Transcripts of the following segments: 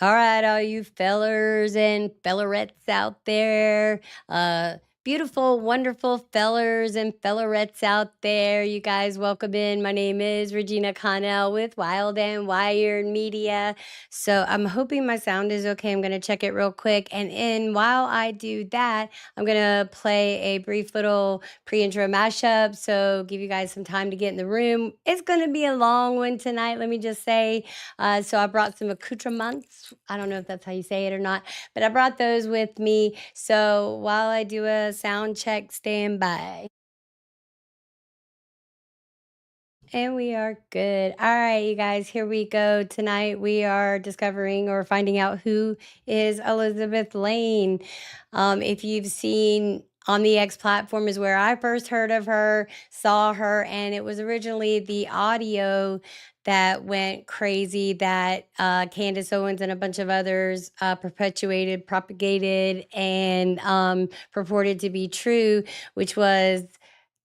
All right, all you fellers and fellerettes out there, beautiful, wonderful fellers and fellerettes out there. You guys, welcome in. My name is Regina Connell with Wild and Wired Media. So I'm hoping my sound is okay. I'm going to check it real quick. And while I do that, I'm going to play a brief little pre-intro mashup. So give you guys some time to get in the room. It's going to be a long one tonight, let me just say. So I brought some accoutrements. I don't know if that's how you say it or not, but I brought those with me. So while I do a sound check, stand by. And we are good. All right, you guys, here we go. Tonight we are discovering or finding out who is Elizabeth Lane. If you've seen on the X platform is where I first heard of her, saw her, and it was originally the audio that went crazy that Candace Owens and a bunch of others perpetuated, propagated, and purported to be true, which was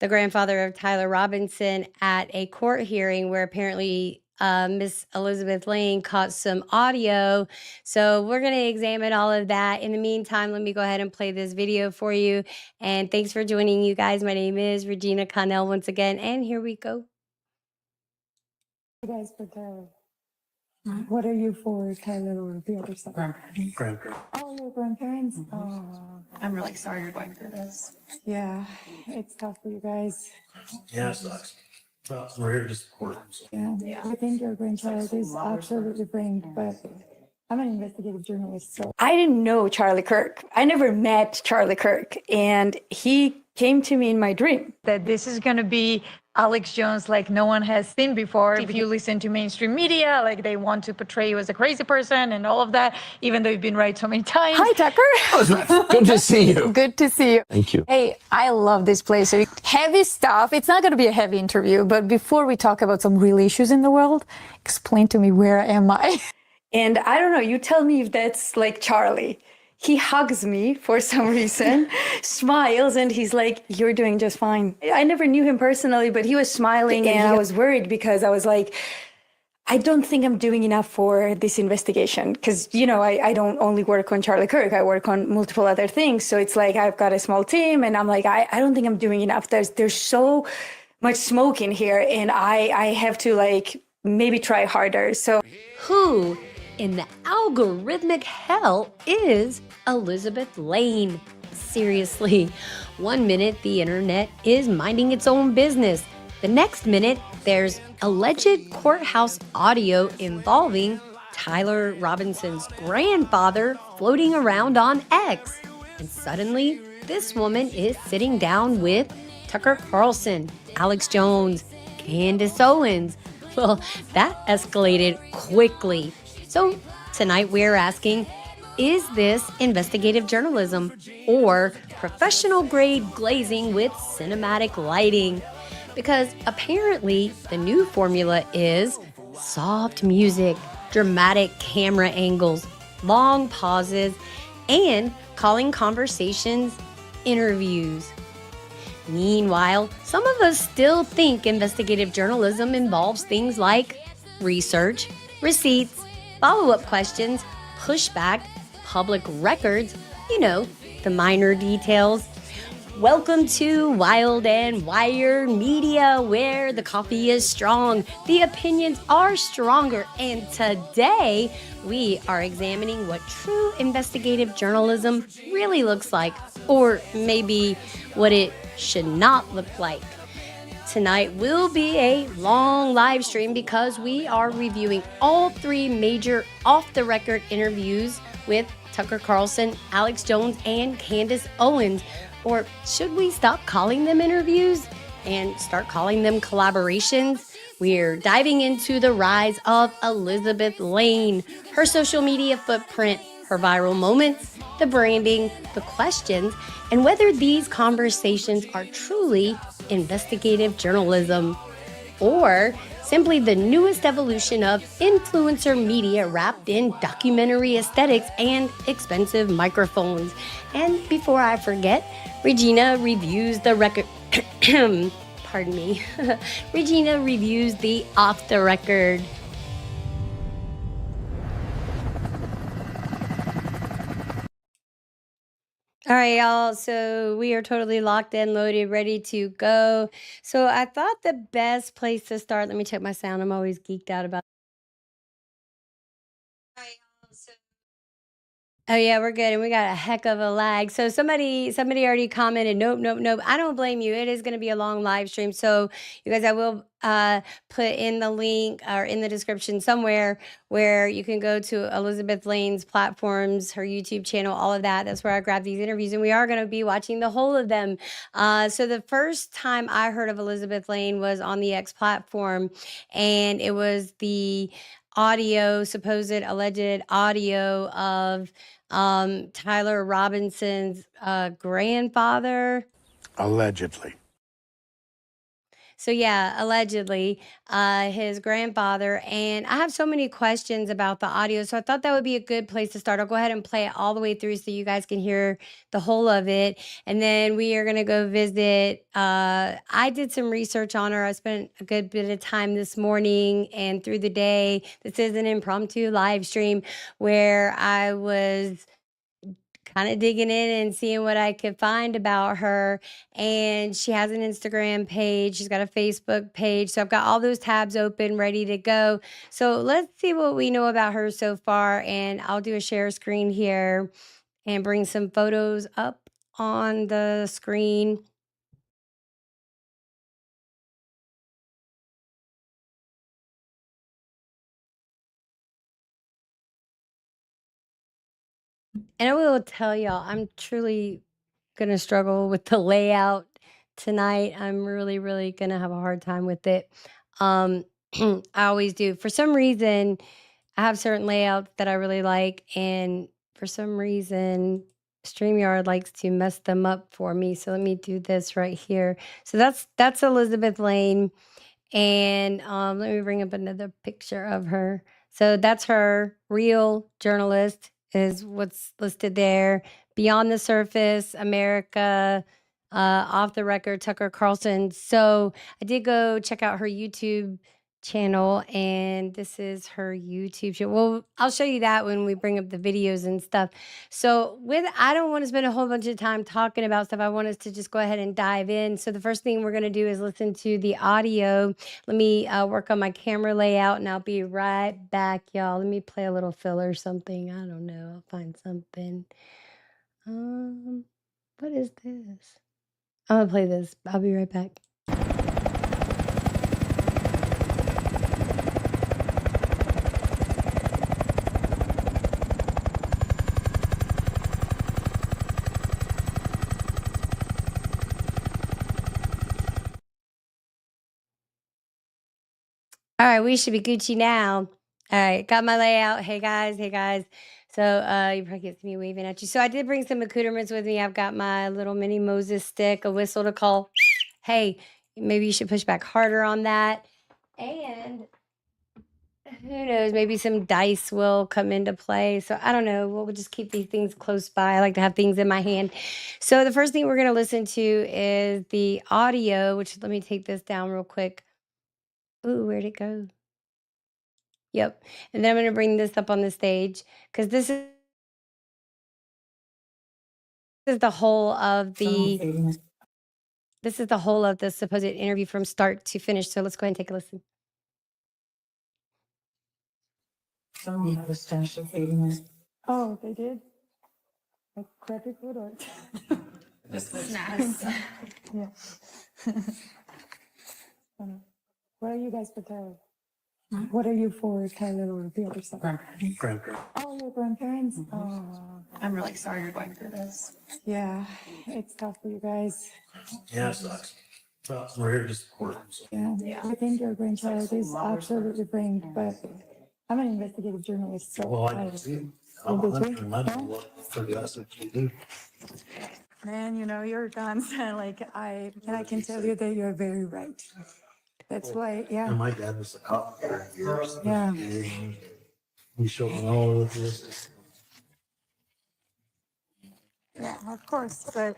the grandfather of Tyler Robinson at a court hearing where apparently Miss Elizabeth Lane caught some audio. So we're going to examine all of that. In the meantime, let me go ahead and play this video for you. And thanks for joining, you guys. My name is Regina Connell once again, and here we go. You guys for the, what are you for, Tyler, or the other side? Grandparents. Oh, your grandparents? Oh, I'm really sorry you're going through this. yeah, it's tough for you guys. Yeah, it sucks. Well, we're here to support them. So. Yeah, I think your grandchild is absolutely brilliant, but I'm an investigative journalist, so. I didn't know Charlie Kirk. I never met Charlie Kirk, and he came to me in my dream. That this is going to be Alex Jones like no one has seen before. If you listen to mainstream media, like they want to portray you as a crazy person and all of that, even though you've been right so many times. Hi, Tucker. Good to see you. Good to see you. Thank you. Hey, I love this place. So heavy stuff. It's not going to be a heavy interview, but before we talk about some real issues in the world, explain to me, where am I? And I don't know, you tell me if that's like Charlie. He hugs me for some reason, smiles, and he's like, "You're doing just fine." I never knew him personally, but he was smiling, and I was worried because I was like, I don't think I'm doing enough for this investigation. Because, you know, I don't only work on Charlie Kirk, I work on multiple other things. So it's like I've got a small team, and I'm like, I don't think I'm doing enough. There's so much smoke in here, and I have to like maybe try harder. So Who in the algorithmic hell is Elizabeth Lane? Seriously, 1 minute the internet is minding its own business. The next minute, there's alleged courthouse audio involving Tyler Robinson's grandfather floating around on X. And suddenly, this woman is sitting down with Tucker Carlson, Alex Jones, Candace Owens. Well, that escalated quickly. So tonight we're asking, is this investigative journalism or professional grade glazing with cinematic lighting? Because apparently the new formula is soft music, dramatic camera angles, long pauses, and calling conversations interviews. Meanwhile, some of us still think investigative journalism involves things like research, receipts, follow-up questions, pushback, public records, you know, the minor details. Welcome to Wild and Wired Media, where the coffee is strong, the opinions are stronger, and today we are examining what true investigative journalism really looks like, or maybe what it should not look like. Tonight will be a long live stream because we are reviewing all three major off-the-record interviews with Tucker Carlson, Alex Jones, and Candace Owens. Or should we stop calling them interviews and start calling them collaborations? We're diving into the rise of Elizabeth Lane, her social media footprint, her viral moments, the branding, the questions, and whether these conversations are truly investigative journalism or simply the newest evolution of influencer media wrapped in documentary aesthetics and expensive microphones. And before I forget, Regina reviews the record. Pardon me. Regina reviews the off the record. All right, y'all. So we are totally locked in, loaded, ready to go. So I thought the best place to start, let me check my sound. I'm always geeked out about. All right, y'all. Oh yeah, we're good, and we got a heck of a lag. So somebody already commented, nope, nope, nope. I don't blame you. It is going to be a long live stream. So you guys, I will put in the link or in the description somewhere where you can go to Elizabeth Lane's platforms, her YouTube channel, all of that. That's where I grab these interviews, and we are going to be watching the whole of them. So the first time I heard of Elizabeth Lane was on the X platform, and it was the supposed alleged audio of Tyler Robinson's grandfather. Allegedly. So yeah, allegedly, his grandfather. And I have so many questions about the audio. So I thought that would be a good place to start. I'll go ahead and play it all the way through so you guys can hear the whole of it. And then we are going to go visit. I did some research on her. I spent a good bit of time this morning and through the day. This is an impromptu live stream where I was kind of digging in and seeing what I could find about her. And she has an Instagram page. She's got a Facebook page. So I've got all those tabs open, ready to go. So let's see what we know about her so far. And I'll do a share screen here and bring some photos up on the screen. And I will tell y'all, I'm truly going to struggle with the layout tonight. I'm really, really going to have a hard time with it. I always do. For some reason, I have certain layouts that I really like. And for some reason, StreamYard likes to mess them up for me. So let me do this right here. So that's Elizabeth Lane. And let me bring up another picture of her. So that's her. Real journalist is what's listed there. Beyond the Surface, America, Off the Record, Tucker Carlson. So I did go check out her YouTube channel, and this is her YouTube channel. Well, I'll show you that when we bring up the videos and stuff. So I don't want to spend a whole bunch of time talking about stuff. I want us to just go ahead and dive in. So the first thing we're going to do is listen to the audio. Let me work on my camera layout, and I'll be right back, y'all. Let me play a little filler or something. I don't know. I'll find something. What is this? I'm gonna play this. I'll be right back. All right, we should be Gucci now. All right, got my layout. Hey guys, hey guys. So you probably can't see me waving at you. So I did bring some accoutrements with me. I've got my little mini Moses stick, a whistle to call. Hey, maybe you should push back harder on that. And who knows, maybe some dice will come into play. So I don't know. We'll just keep these things close by. I like to have things in my hand. So the first thing we're going to listen to is the audio, which let me take this down real quick. Ooh, where'd it go? Yep. And then I'm going to bring this up on the stage because this is the whole of the supposed interview from start to finish. So let's go ahead and take a listen. Oh, they did? Like crappy food or? This was nice. Yeah. What are you guys for Tyler? What are you for Tyler or the other side? Grandparent. Oh, your grandparents? Oh, I'm really sorry you're going through this. yeah, it's tough for you guys. Yeah, it sucks. Well, we're here to support them. So. Yeah, I think your grandchild is absolutely brilliant, but I'm an investigative journalist, so. Well, I do too. I'm You do too? and I know what for the us that you do. Man, you know, you're done. Like, I can tell you that you're very right. That's why, And yeah, my dad was a cop for years. Yeah. We showed them all of this. yeah, of course, but.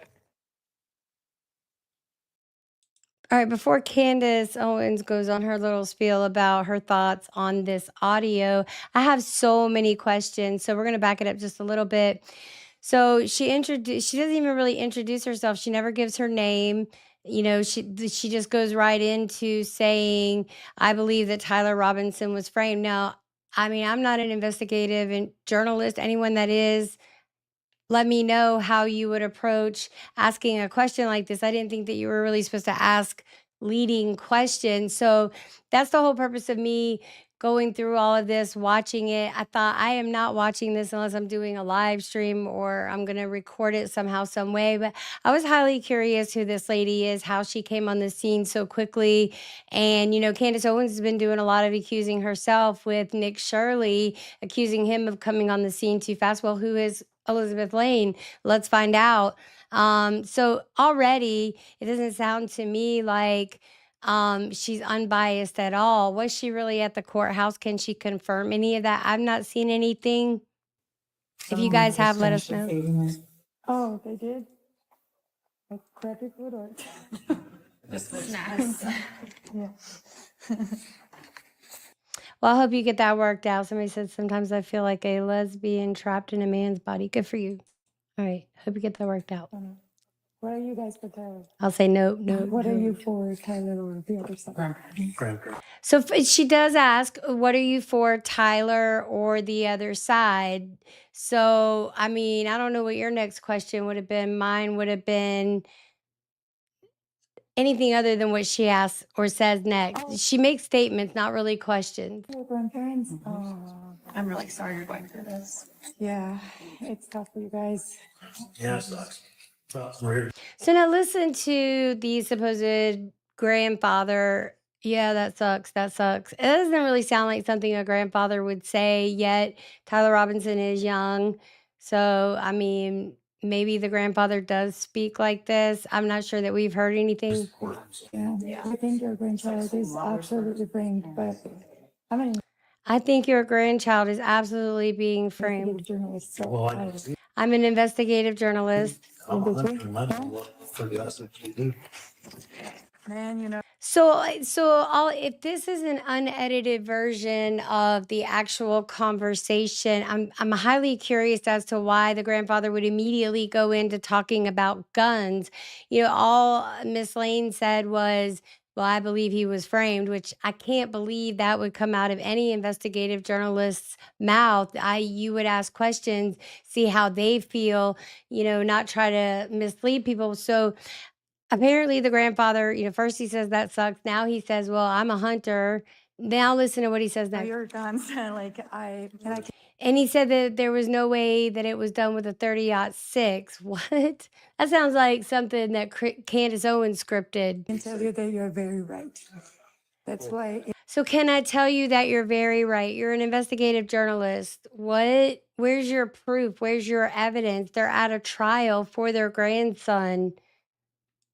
All right, before Candace Owens goes on her little spiel about her thoughts on this audio, I have so many questions. So we're going to back it up just a little bit. So she doesn't even really introduce herself. She never gives her name. You know, she just goes right into saying, I believe that Tyler Robinson was framed. Now, I mean, I'm not an investigative and journalist. Anyone that is, let me know how you would approach asking a question like this. I didn't think that you were really supposed to ask leading questions. So that's the whole purpose of me going through all of this, watching it. I thought I am not watching this unless I'm doing a live stream or I'm going to record it somehow, some way. But I was highly curious who this lady is, how she came on the scene so quickly. And, you know, Candace Owens has been doing a lot of accusing herself with Nick Shirley, accusing him of coming on the scene too fast. Well, who is Elizabeth Lane? Let's find out. So already it doesn't sound to me like she's unbiased at all. Was she really at the courthouse? Can she confirm any of that? I've not seen anything. If you guys have, let us know. Oh, they did? Like crappy food or? Snacks. Yeah. Well, I hope you get that worked out. Somebody said sometimes I feel like a lesbian trapped in a man's body. Good for you. All right. Hope you get that worked out. What are you guys for Tyler? I'll say nope, nope. What are nope. you for Tyler or the other side? Grandparent. So she does ask, what are you for, Tyler or the other side? So, I mean, I don't know what your next question would have been. Mine would have been anything other than what she asks or says next. Oh. She makes statements, not really questions. Your grandparents? Mm-hmm. Oh, I'm really sorry you're going through this. yeah, it's tough for you guys. Yeah, it sucks. But we're here. So now listen to the supposed grandfather. Yeah, that sucks. That sucks. It doesn't really sound like something a grandfather would say, yet Tyler Robinson is young. So, I mean, maybe the grandfather does speak like this. I'm not sure that we've heard anything. Yeah, I think your grandchild is absolutely framed, but I'm an I think your grandchild is absolutely being investigative framed. journalist, so Well, I'm an investigative journalist. I'm not reminded of what for the us that you do. man, you know. So if this is an unedited version of the actual conversation, I'm highly curious as to why the grandfather would immediately go into talking about guns. You know, all Miss Lane said was, well, I believe he was framed, which I can't believe that would come out of any investigative journalist's mouth. You would ask questions, see how they feel, you know, not try to mislead people. So apparently the grandfather, you know, first he says that sucks. Now he says, well, I'm a hunter. Now listen to what he says next. Your guns, like And he said that there was no way that it was done with a 30-06. What? That sounds like something that Candace Owens scripted. can tell you that you're very right. That's why So can I tell you that you're very right? You're an investigative journalist. Where's your proof? Where's your evidence? They're at a trial for their grandson.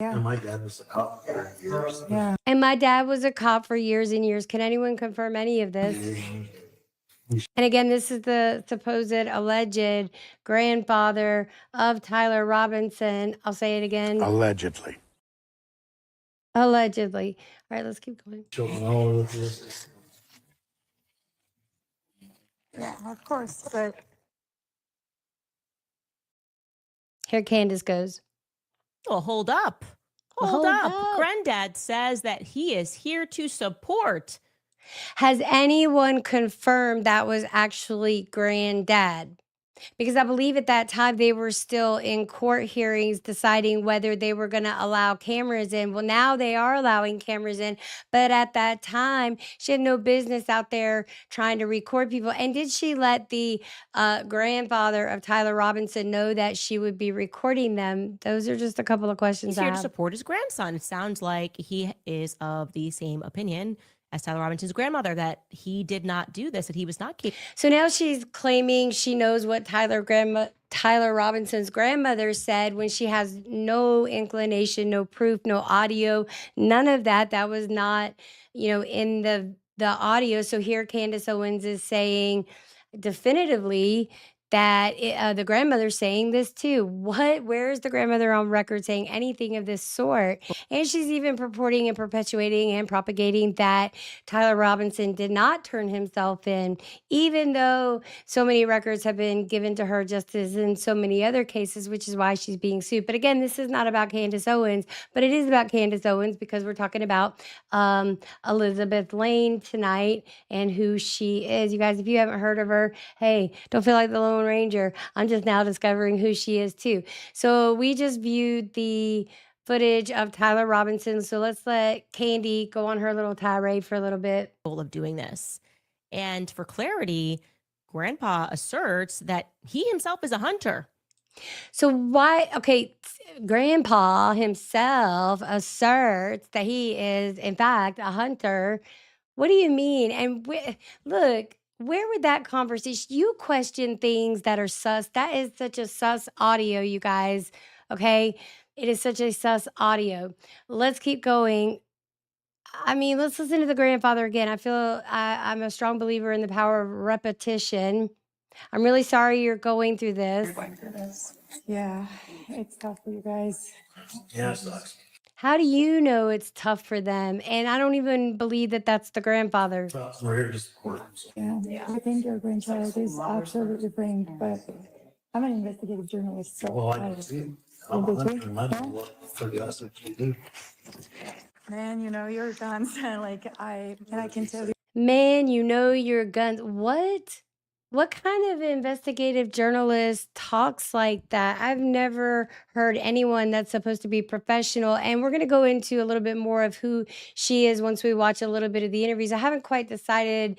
And my dad was a cop for years. yeah. And my dad was a cop for years and years. Can anyone confirm any of this? And again, this is the supposed alleged grandfather of Tyler Robinson. I'll say it again. Allegedly. Allegedly. All right, let's keep going. Children all over this. Yeah, of course, but Here Candace goes. Well, hold up. Hold Hold up. up. Granddad says that he is here to support. Has anyone confirmed that was actually granddad? Because I believe at that time they were still in court hearings deciding whether they were going to allow cameras in. Well, now they are allowing cameras in. But at that time, she had no business out there trying to record people. And did she let the grandfather of Tyler Robinson know that she would be recording them? Those are just a couple of questions He's I here to have. support his grandson. It sounds like he is of the same opinion as Tyler Robinson's grandmother, that he did not do this, that he was not capable. So now she's claiming she knows what Tyler Robinson's grandmother said when she has no inclination, no proof, no audio, none of that. That was not, you know, in the audio. So here Candace Owens is saying definitively that the grandmother's saying this too. Where's the grandmother on record saying anything of this sort? And she's even purporting and perpetuating and propagating that Tyler Robinson did not turn himself in, even though so many records have been given to her, just as in so many other cases, which is why she's being sued. But again, this is not about Candace Owens, but it is about Candace Owens because we're talking about Elizabeth Lane tonight and who she is. You guys, if you haven't heard of her, hey, don't feel like the Lone Ranger. I'm just now discovering who she is too. So we just viewed the footage of Tyler Robinson. So let's let Candy go on her little tirade for a little bit. Of doing this. And for clarity, Grandpa asserts that he himself is a hunter. So why, okay, Grandpa himself asserts that he is, in fact, a hunter. What do you mean? And look, where would that conversation, you question things that are sus. That is such a sus audio, you guys. Okay. It is such a sus audio. Let's keep going. I mean, let's listen to the grandfather again. I'm a strong believer in the power of repetition. I'm really sorry you're going through this. You're going through this. Yeah, it's tough for you guys. Yeah, it sucks. How do you know it's tough for them? And I don't even believe that that's the grandfather. But we're here to support them. So. Yeah, I think your grandchild is absolutely brain, but I'm an investigative journalist, so Well, I can see. I'm a hunter and I know what for the us that you do. man, you know your guns. I can tell you. Man, you know your guns. What kind of investigative journalist talks like that? I've never heard anyone that's supposed to be professional. And we're going to go into a little bit more of who she is once we watch a little bit of the interviews. I haven't quite decided.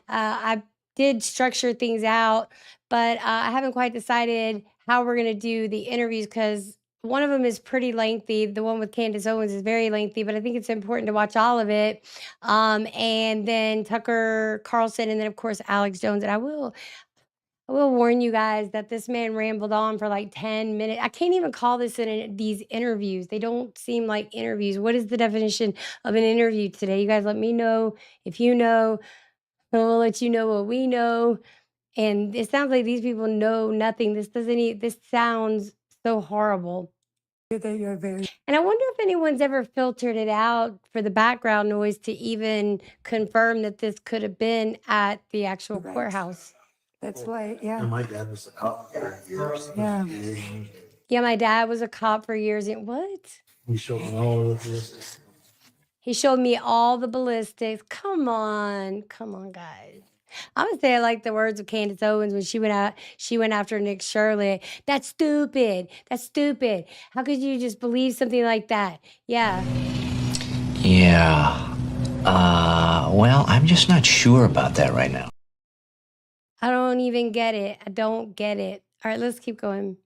I did structure things out, but I haven't quite decided how we're going to do the interviews because one of them is pretty lengthy. The one with Candace Owens is very lengthy, but I think it's important to watch all of it. And then Tucker Carlson, and then of course Alex Jones. And I will warn you guys that this man rambled on for like 10 minutes. I can't even call this these interviews. They don't seem like interviews. What is the definition of an interview today? You guys let me know if you know. We'll let you know what we know. And it sounds like these people know nothing. This sounds so horrible. That you're very. And I wonder if anyone's ever filtered it out for the background noise to even confirm that this could have been at the actual Right. courthouse. That's why, yeah. And my dad was a cop for years. Yeah. Yeah, my dad was a cop for years. And what? He showed me all of this. He showed me all the ballistics. Come on, guys. I'm gonna say I like the words of Candace Owens when she went after Nick Shirley. That's stupid. That's stupid. How could you just believe something like that? Yeah. Yeah. Well, I'm just not sure about that right now. I don't even get it. I don't get it. All right, let's keep going.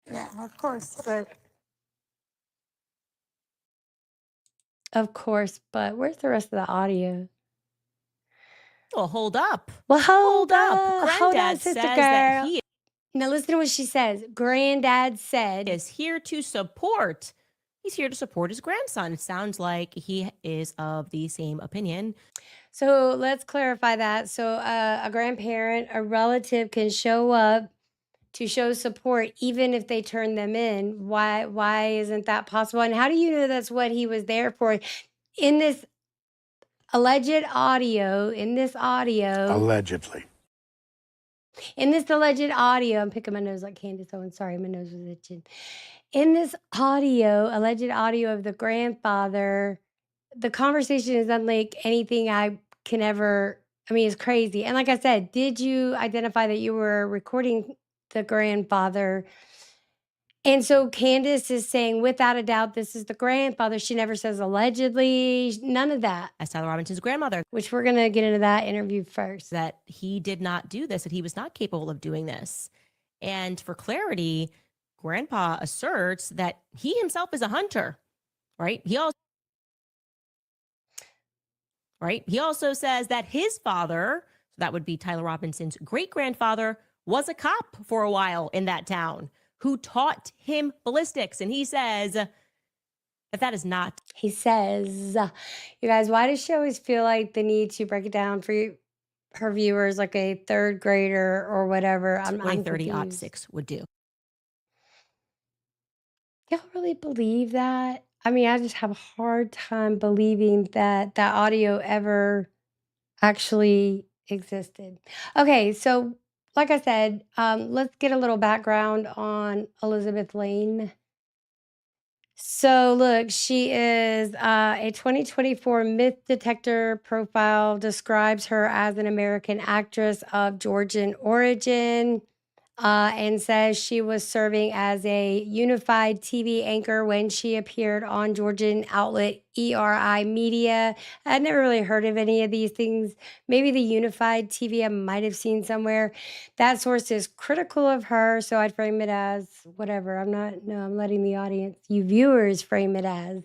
Yeah, of course. But Of course, but where's the rest of the audio? Well, hold up. Well, hold up. Hold on, Granddad sister says girl. that he Now listen to what she says. Granddad said. is here to support. He's here to support his grandson. It sounds like he is of the same opinion. So let's clarify that. So a grandparent, a relative can show up to show support even if they turn them in. Why isn't that possible? And how do you know that's what he was there for? In this alleged audio, Allegedly. in this alleged audio, I'm picking my nose like Candace Owens. Sorry, my nose was itching. In this audio, alleged audio of the grandfather, the conversation is unlike anything I can ever, I mean, it's crazy. And like I said, did you identify that you were recording the grandfather? And so Candace is saying, without a doubt, this is the grandfather. She never says allegedly, none of that, As Tyler Robinson's grandmother, which we're going to get into that interview first. that he did not do this, that he was not capable of doing this. And for clarity, Grandpa asserts that he himself is a hunter, right? He also says that his father, so that would be Tyler Robinson's great-grandfather, was a cop for a while in that town who taught him ballistics. And he says that is not. He says, you guys, why does she always feel like the need to break it down for you? her viewers, like a third grader or whatever. I'm 2030 confused. 6 would do. Y'all really believe that? I mean, I just have a hard time believing that that audio ever actually existed. Okay, so like I said, let's get a little background on Elizabeth Lane. So look, she is a 2024 Myth Detector profile describes her as an American actress of Georgian origin. And says she was serving as a unified TV anchor when she appeared on Georgian outlet ERI Media. I'd never really heard of any of these things. Maybe the unified TV I might have seen somewhere. That source is critical of her, so I'd frame it as whatever. I'm letting the audience, you viewers, frame it as.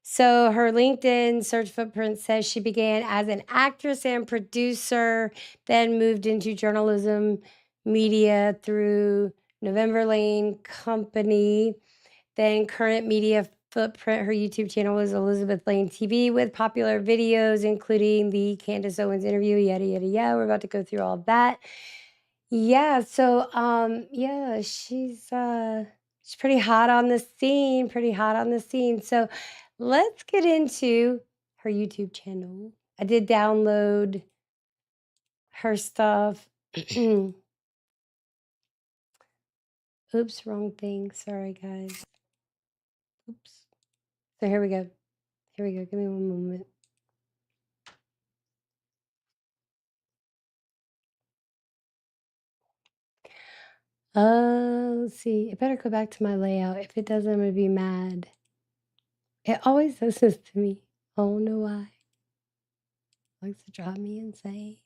So her LinkedIn search footprint says she began as an actress and producer, then moved into journalism media through November Lane Company, then current media footprint. Her YouTube channel is Elizabeth Lane TV with popular videos, including the Candace Owens interview, yada, yada, yada. We're about to go through all of that. Yeah, so yeah, she's pretty hot on the scene, pretty hot on the scene. So let's get into her YouTube channel. I did download her stuff. Oops, wrong thing. Sorry, guys. Oops. So here we go. Here we go. Give me one moment. Let's see. It better go back to my layout. If it doesn't, I'm gonna be mad. It always does this to me. I don't know why. Likes to drive me insane.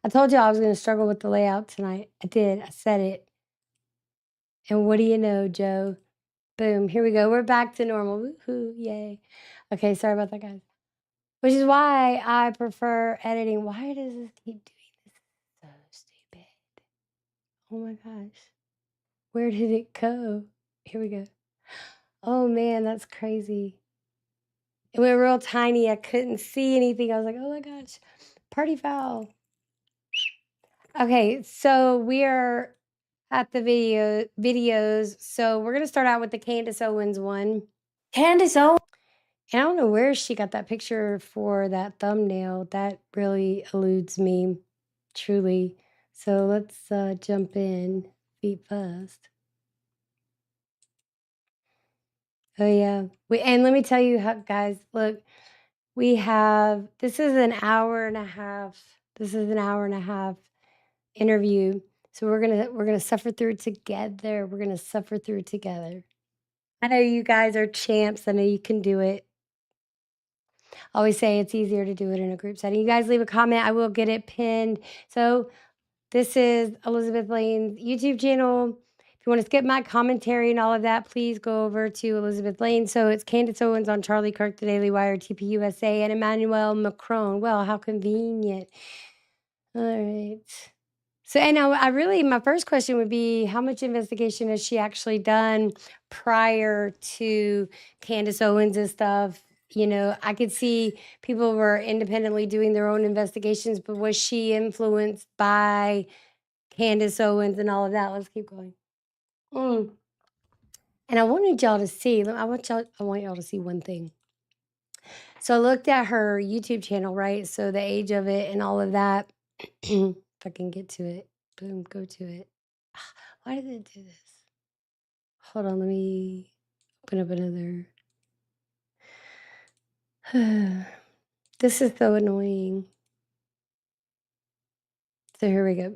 I told you I was gonna struggle with the layout tonight. I did. I said it. And what do you know, Joe? Boom. Here we go. We're back to normal. Woohoo! Yay. Okay. Sorry about that, guys. Which is why I prefer editing. Why does this keep doing this? So stupid. Oh my gosh. Where did it go? Here we go. Oh man, that's crazy. It went real tiny. I couldn't see anything. I was like, oh my gosh, party foul. Okay, so we are at the videos. So we're gonna start out with the Candace Owens one. Candace Owens. And I don't know where she got that picture for that thumbnail. That really eludes me, truly. So let's jump in feet first. Oh yeah. And let me tell you how, guys, look, we have, this is an hour and a half. This is an hour and a half interview. So we're gonna suffer through it together. We're gonna suffer through it together. I know you guys are champs. I know you can do it. I always say it's easier to do it in a group setting. You guys leave a comment. I will get it pinned. So this is Elizabeth Lane's YouTube channel. If you want to skip my commentary and all of that, please go over to Elizabeth Lane. So it's Candace Owens on Charlie Kirk, The Daily Wire, TPUSA, and Emmanuel Macron. Well, how convenient. All right. So, and I really, my first question would be, how much investigation has she actually done prior to Candace Owens' stuff? You know, I could see people were independently doing their own investigations, but was she influenced by Candace Owens and all of that? Let's keep going. And I wanted y'all to see, I want y'all to see one thing. So I looked at her YouTube channel, right? So the age of it and all of that. If I can get to it. Boom, go to it. Why did it do this? Hold on, let me open up another. This is so annoying. So here we go.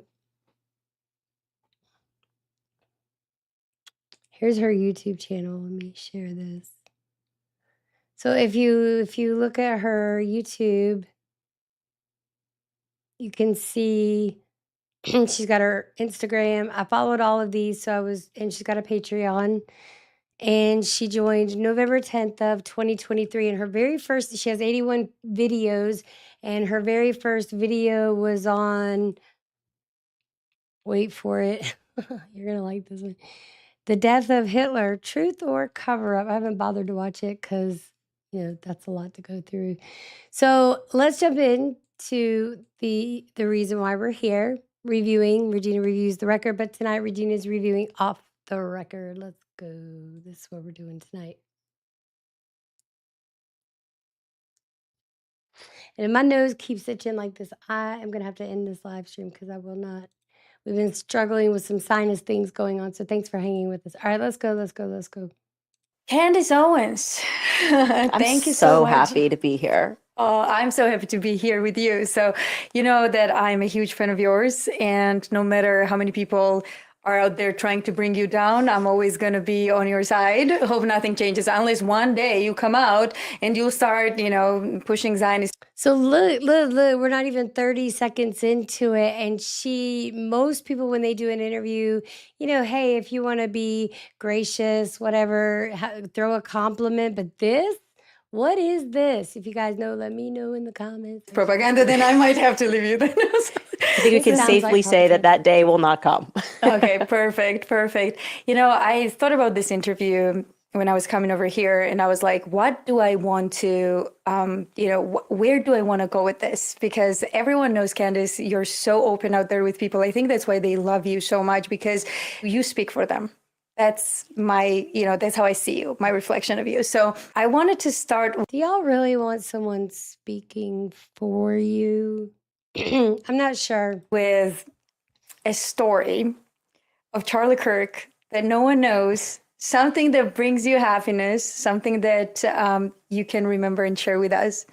Here's her YouTube channel. Let me share this. So if you look at her YouTube, you can see she's got her Instagram. I followed all of these, and she's got a Patreon. And she joined November 10th of 2023. And her very first, she has 81 videos, and her very first video was on, wait for it. You're going to like this one. The Death of Hitler, Truth or Cover Up. I haven't bothered to watch it because, you know, that's a lot to go through. So let's jump in to the reason why we're here, reviewing. Regina reviews the record, but tonight Regina's reviewing off the record. Let's go. This is what we're doing tonight. And if my nose keeps itching like this, I am going to have to end this live stream because I will not. We've been struggling with some sinus things going on. So thanks for hanging with us. All right, let's go. Let's go. Let's go. Candace Owens, thank you so much. Happy to be here. Oh, I'm so happy to be here with you. So, you know that I'm a huge fan of yours, and no matter how many people are out there trying to bring you down, I'm always going to be on your side. Hope nothing changes unless one day you come out and you'll start, pushing Zionist. So look, we're not even 30 seconds into it. And most people, when they do an interview, hey, if you want to be gracious, whatever, throw a compliment. But what is this? If you guys know, let me know in the comments. Propaganda, then I might have to leave you then. I think we can safely say that day will not come. Okay, perfect. I thought about this interview when I was coming over here, and I was like, what do I want to, where do I want to go with this? Because everyone knows, Candace, you're so open out there with people. I think that's why they love you so much, because you speak for them. That's that's how I see you, my reflection of you. So I wanted to start. Do y'all really want someone speaking for you? I'm not sure. With a story of Charlie Kirk that no one knows, something that brings you happiness, something that you can remember and share with us.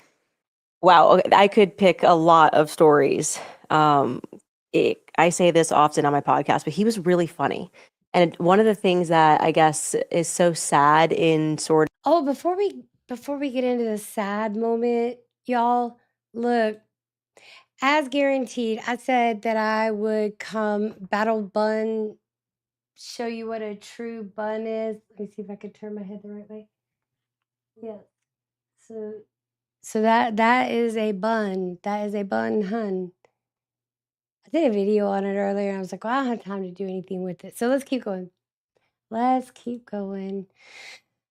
Wow, I could pick a lot of stories. I say this often on my podcast, but he was really funny. And one of the things that I guess is so sad in sort of... Oh, before we get into the sad moment, y'all, look, as guaranteed, I said that I would come battle bun, show you what a true bun is. Let me see if I could turn my head the right way. Yeah. So that is a bun. That is a bun, hun. I did a video on it earlier, and I was like, well, I don't have time to do anything with it. So let's keep going.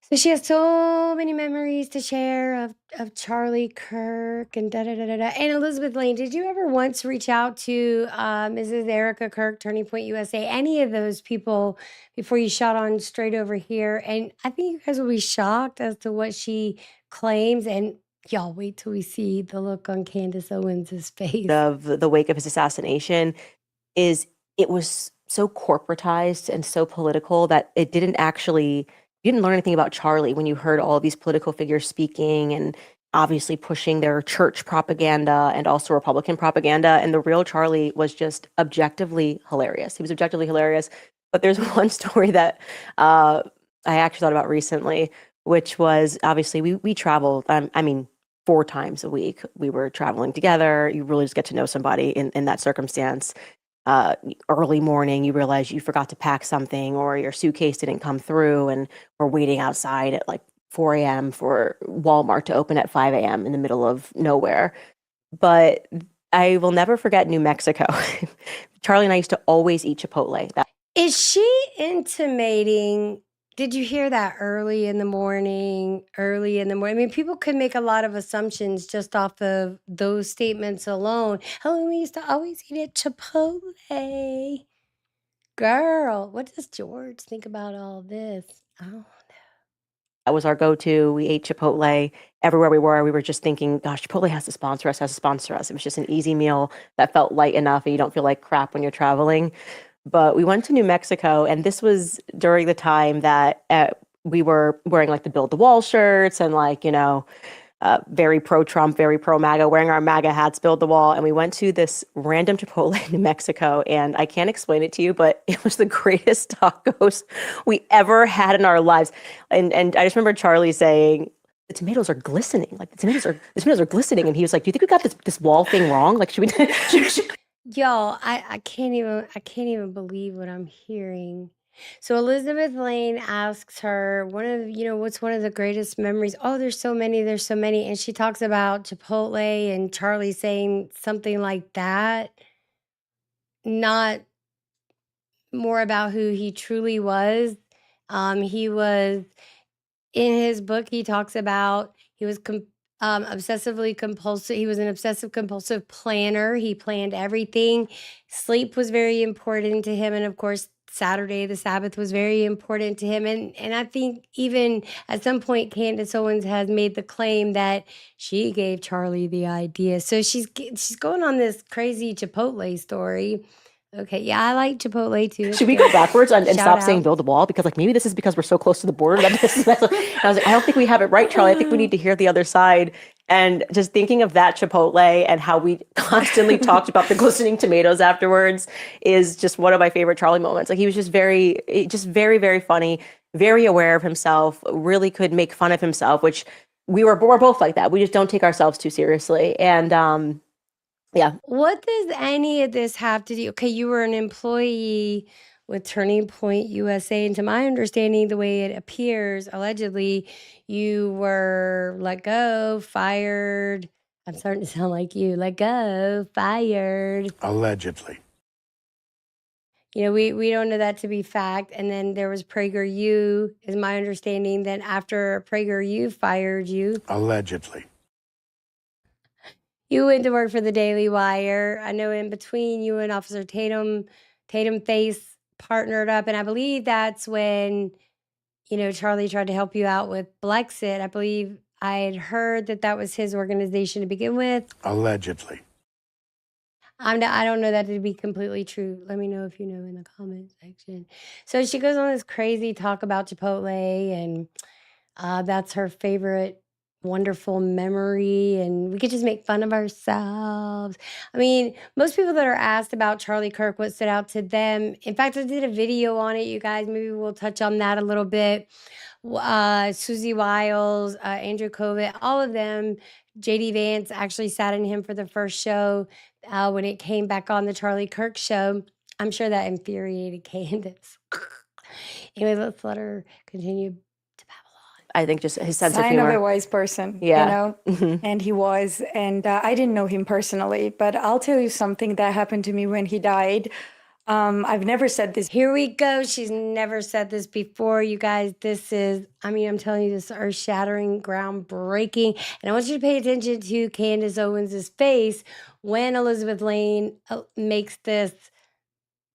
So she has so many memories to share of Charlie Kirk and da-da-da-da-da. And Elizabeth Lane, did you ever once reach out to Mrs. Erica Kirk, Turning Point USA, any of those people before you shot on straight over here? And I think you guys will be shocked as to what she claims. And y'all wait till we see the look on Candace Owens' face. of the wake of his assassination is it was so corporatized and so political that it didn't actually... You didn't learn anything about Charlie when you heard all of these political figures speaking and obviously pushing their church propaganda and also Republican propaganda. And the real Charlie was just objectively hilarious. He was objectively hilarious. But there's one story that I actually thought about recently, which was obviously we traveled, 4 times a week. We were traveling together. You really just get to know somebody in that circumstance. Early morning, you realize you forgot to pack something or your suitcase didn't come through, and we're waiting outside at like 4 a.m. for Walmart to open at 5 a.m. in the middle of nowhere. But I will never forget New Mexico. Charlie and I used to always eat Chipotle. Is she intimating? Did you hear that early in the morning? I mean, people could make a lot of assumptions just off of those statements alone. Oh, we used to always eat at Chipotle. Girl, what does George think about all this? Oh, That was our go-to. We ate Chipotle everywhere we were. We were just thinking, gosh, Chipotle has to sponsor us, It was just an easy meal that felt light enough and you don't feel like crap when you're traveling. But we went to New Mexico, and this was during the time that we were wearing like the Build the Wall shirts and very pro-Trump, very pro-MAGA, wearing our MAGA hats, Build the Wall. And we went to this random Chipotle in New Mexico, and I can't explain it to you, but it was the greatest tacos we ever had in our lives. And I just remember Charlie saying, the tomatoes are glistening. Like the tomatoes are glistening. And he was like, do you think we got this wall thing wrong? Like, should we... y'all, I can't even believe what I'm hearing. So Elizabeth Lane asks her what's one of the greatest memories? Oh, there's so many. And she talks about Chipotle and Charlie saying something like that. Not more about who he truly was. He was, in his book, he talks about he was obsessively compulsive. He was an obsessive compulsive planner. He planned everything. Sleep was very important to him. And of course, Saturday, the Sabbath, was very important to him. And I think even at some point, Candace Owens has made the claim that she gave Charlie the idea. So she's going on this crazy Chipotle story. Okay, yeah, I like Chipotle too. Should we go backwards and stop Shout saying out. build the wall? Because like maybe this is because we're so close to the border that this is. And I was like, I don't think we have it right, Charlie. I think we need to hear the other side. And just thinking of that Chipotle and how we constantly talked about the glistening tomatoes afterwards is just one of my favorite Charlie moments. Like he was just very, very funny, very aware of himself, really could make fun of himself, which we're both like that. We just don't take ourselves too seriously. And yeah. What does any of this have to do? Okay, you were an employee with Turning Point USA, and to my understanding, the way it appears, allegedly, you were let go, fired. I'm starting to sound like you. Let go, fired. Allegedly. You know, we don't know that to be fact. And then there was PragerU, is my understanding. Then after PragerU fired you, Allegedly. you went to work for the Daily Wire. I know in between you and Officer Tatum Face partnered up. And I believe that's when, you know, Charlie tried to help you out with Blexit. I believe I had heard that that was his organization to begin with. Allegedly. I don't know that to be completely true. Let me know if you know in the comment section. So she goes on this crazy talk about Chipotle, and that's her favorite wonderful memory, and we could just make fun of ourselves. I mean, most people that are asked about Charlie Kirk, what stood out to them. In fact, I did a video on it, you guys. Maybe we'll touch on that a little bit. Susie Wiles, Andrew Covet, all of them. JD Vance actually sat in him for the first show when it came back on the Charlie Kirk show. I'm sure that infuriated Candace. Anyway, let's let her continue. I think just his sense Sign of humor. of a wise person, Yeah. you know, and he was. And I didn't know him personally, but I'll tell you something that happened to me when he died. I've never said this. Here we go. She's never said this before, you guys. This is, I mean, I'm telling you, this is earth-shattering, groundbreaking. And I want you to pay attention to Candace Owens' face when Elizabeth Lane makes this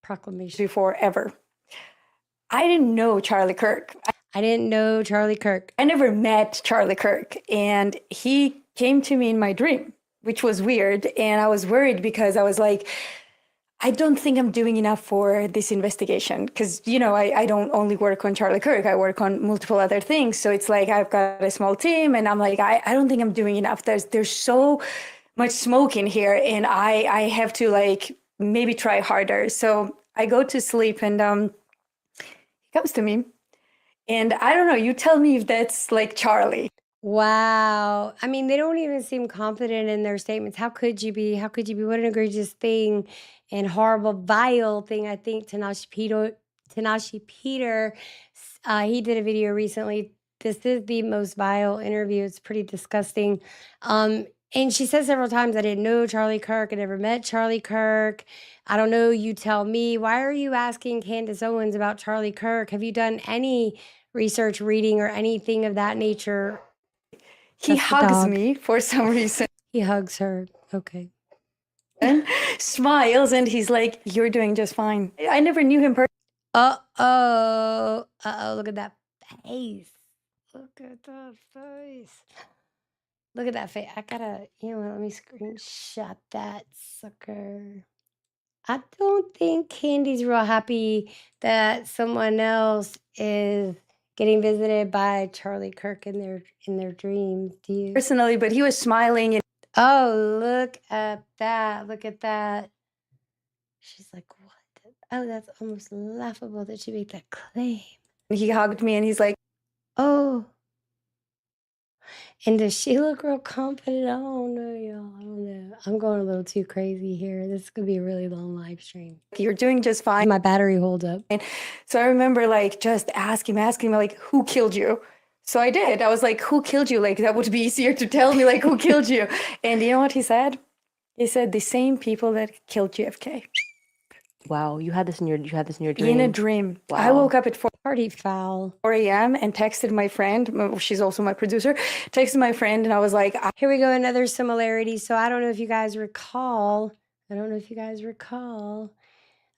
proclamation. Before ever. I didn't know Charlie Kirk. I didn't know Charlie Kirk. I never met Charlie Kirk, and he came to me in my dream, which was weird. And I was worried because I was like, I don't think I'm doing enough for this investigation. Because, you know, I don't only work on Charlie Kirk, I work on multiple other things. So it's like I've got a small team, and I'm like, I don't think I'm doing enough. There's so much smoke in here, and I have to like maybe try harder. So I go to sleep, and he comes to me. And I don't know, you tell me if that's like Charlie. Wow. I mean, they don't even seem confident in their statements. How could you be? How could you be? What an egregious thing and horrible, vile thing. I think Tanashi Peter, he did a video recently. This is the most vile interview. It's pretty disgusting. And she said several times, I didn't know Charlie Kirk. I never met Charlie Kirk. I don't know. You tell me. Why are you asking Candace Owens about Charlie Kirk? Have you done any research, reading, or anything of that nature? He That's the hugs dog. me for some reason. He hugs her. Okay. And smiles, and he's like, you're doing just fine. I never knew him personally. Uh-oh. Uh-oh. Look at that face. Look at that face. Look at that face. I gotta, you know what, let me screenshot that sucker. I don't think Candy's real happy that someone else is getting visited by Charlie Kirk in their dreams. Do you? Personally, but he was smiling. And Oh, look at that. Look at that. She's like, what? Oh, that's almost laughable that she made that claim. he hugged me, and he's like, Oh. And does she look real confident? I don't know, y'all. I don't know. I'm going a little too crazy here. This could be a really long live stream. you're doing just fine. My battery hold up. So I remember like just asking like, who killed you? So I did. I was like, who killed you? Like, that would be easier to tell me, like, who killed you? And you know what he said? He said, the same people that killed JFK. Wow, you had this in your dream. In a dream. Wow. I woke up at 4. Party foul. 4 a.m. and texted my friend. She's also my producer. Texted my friend, and I was like, Here we go, another similarity. So I don't know if you guys recall.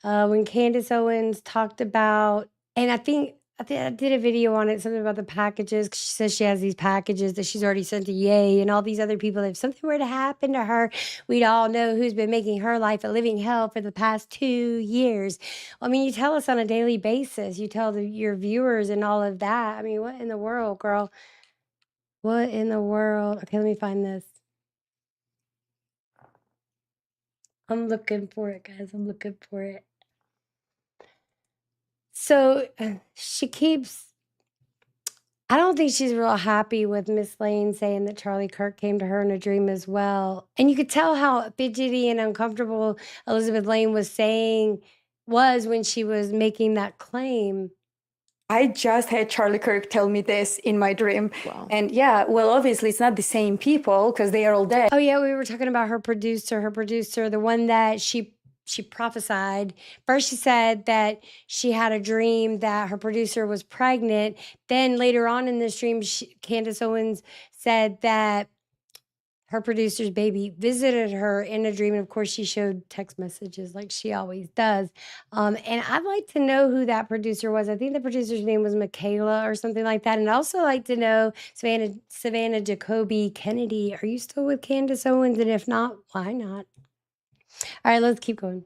When Candace Owens talked about, and I think I did a video on it, something about the packages. 'Cause she says she has these packages that she's already sent to Ye and all these other people. If something were to happen to her, we'd all know who's been making her life a living hell for the past 2 years. I mean, you tell us on a daily basis. You tell your viewers and all of that. I mean, what in the world, girl? What in the world? Okay, let me find this. I'm looking for it, guys. I'm looking for it. So she keeps, I don't think she's real happy with Miss Lane saying that Charlie Kirk came to her in a dream as well. And you could tell how fidgety and uncomfortable Elizabeth Lane was when she was making that claim. I just had Charlie Kirk tell me this in my dream. Wow. And yeah, well, obviously it's not the same people because they are all dead. Oh yeah, we were talking about her producer, the one that she prophesied. First, she said that she had a dream that her producer was pregnant. Then later on in this dream, Candace Owens said that her producer's baby visited her in a dream. And of course, she showed text messages like she always does. And I'd like to know who that producer was. I think the producer's name was Michaela or something like that. And I'd also like to know Savannah Jacoby Kennedy. Are you still with Candace Owens? And if not, why not? All right, let's keep going.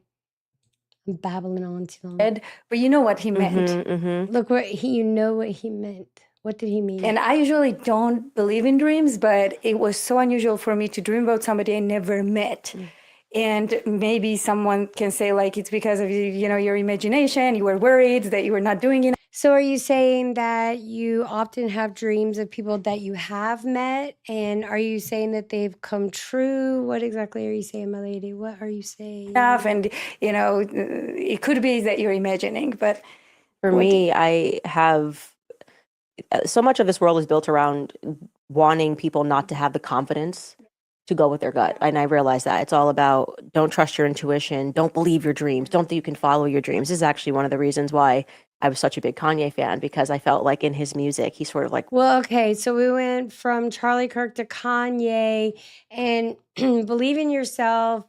I'm babbling on too long. But you know what he meant. Look, you know what he meant. What did he mean? And I usually don't believe in dreams, but it was so unusual for me to dream about somebody I never met. And maybe someone can say, like, it's because of your imagination. You were worried that you were not doing it. So are you saying that you often have dreams of people that you have met? And are you saying that they've come true? What exactly are you saying, my lady? What are you saying? And, it could be that you're imagining, but For me, I have so much of this world is built around wanting people not to have the confidence to go with their gut. And I realize that it's all about don't trust your intuition, don't believe your dreams, don't think you can follow your dreams. This is actually one of the reasons why I was such a big Kanye fan, because I felt like in his music, he sort of like. Well, okay, so we went from Charlie Kirk to Kanye and believe in yourself,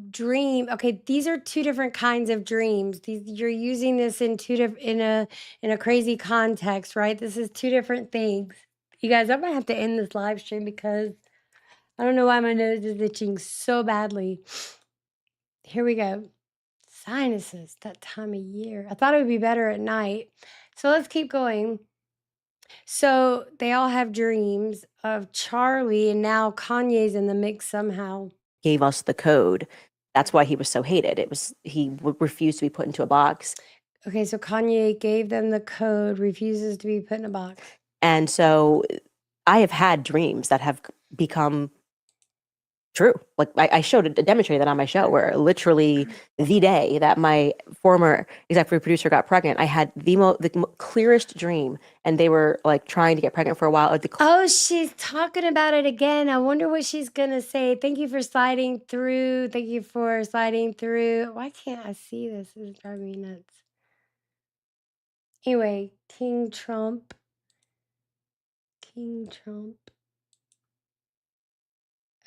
dream. Okay, these are two different kinds of dreams. You're using this in in a crazy context, right? This is two different things. You guys, I'm gonna have to end this live stream because I don't know why my nose is itching so badly. Here we go. Sinuses, that time of year. I thought it would be better at night. So let's keep going. So they all have dreams of Charlie, and now Kanye's in the mix somehow. Gave us the code. That's why he was so hated. He refused to be put into a box. Okay, so Kanye gave them the code, refuses to be put in a box. And so I have had dreams that have become true. Like I demonstrated that on my show, where literally the day that my former executive producer got pregnant, I had the clearest dream, and they were like trying to get pregnant for a while. Oh, she's talking about it again. I wonder what she's gonna say. Thank you for sliding through. Why can't I see this? This is driving me nuts. Anyway, King Trump.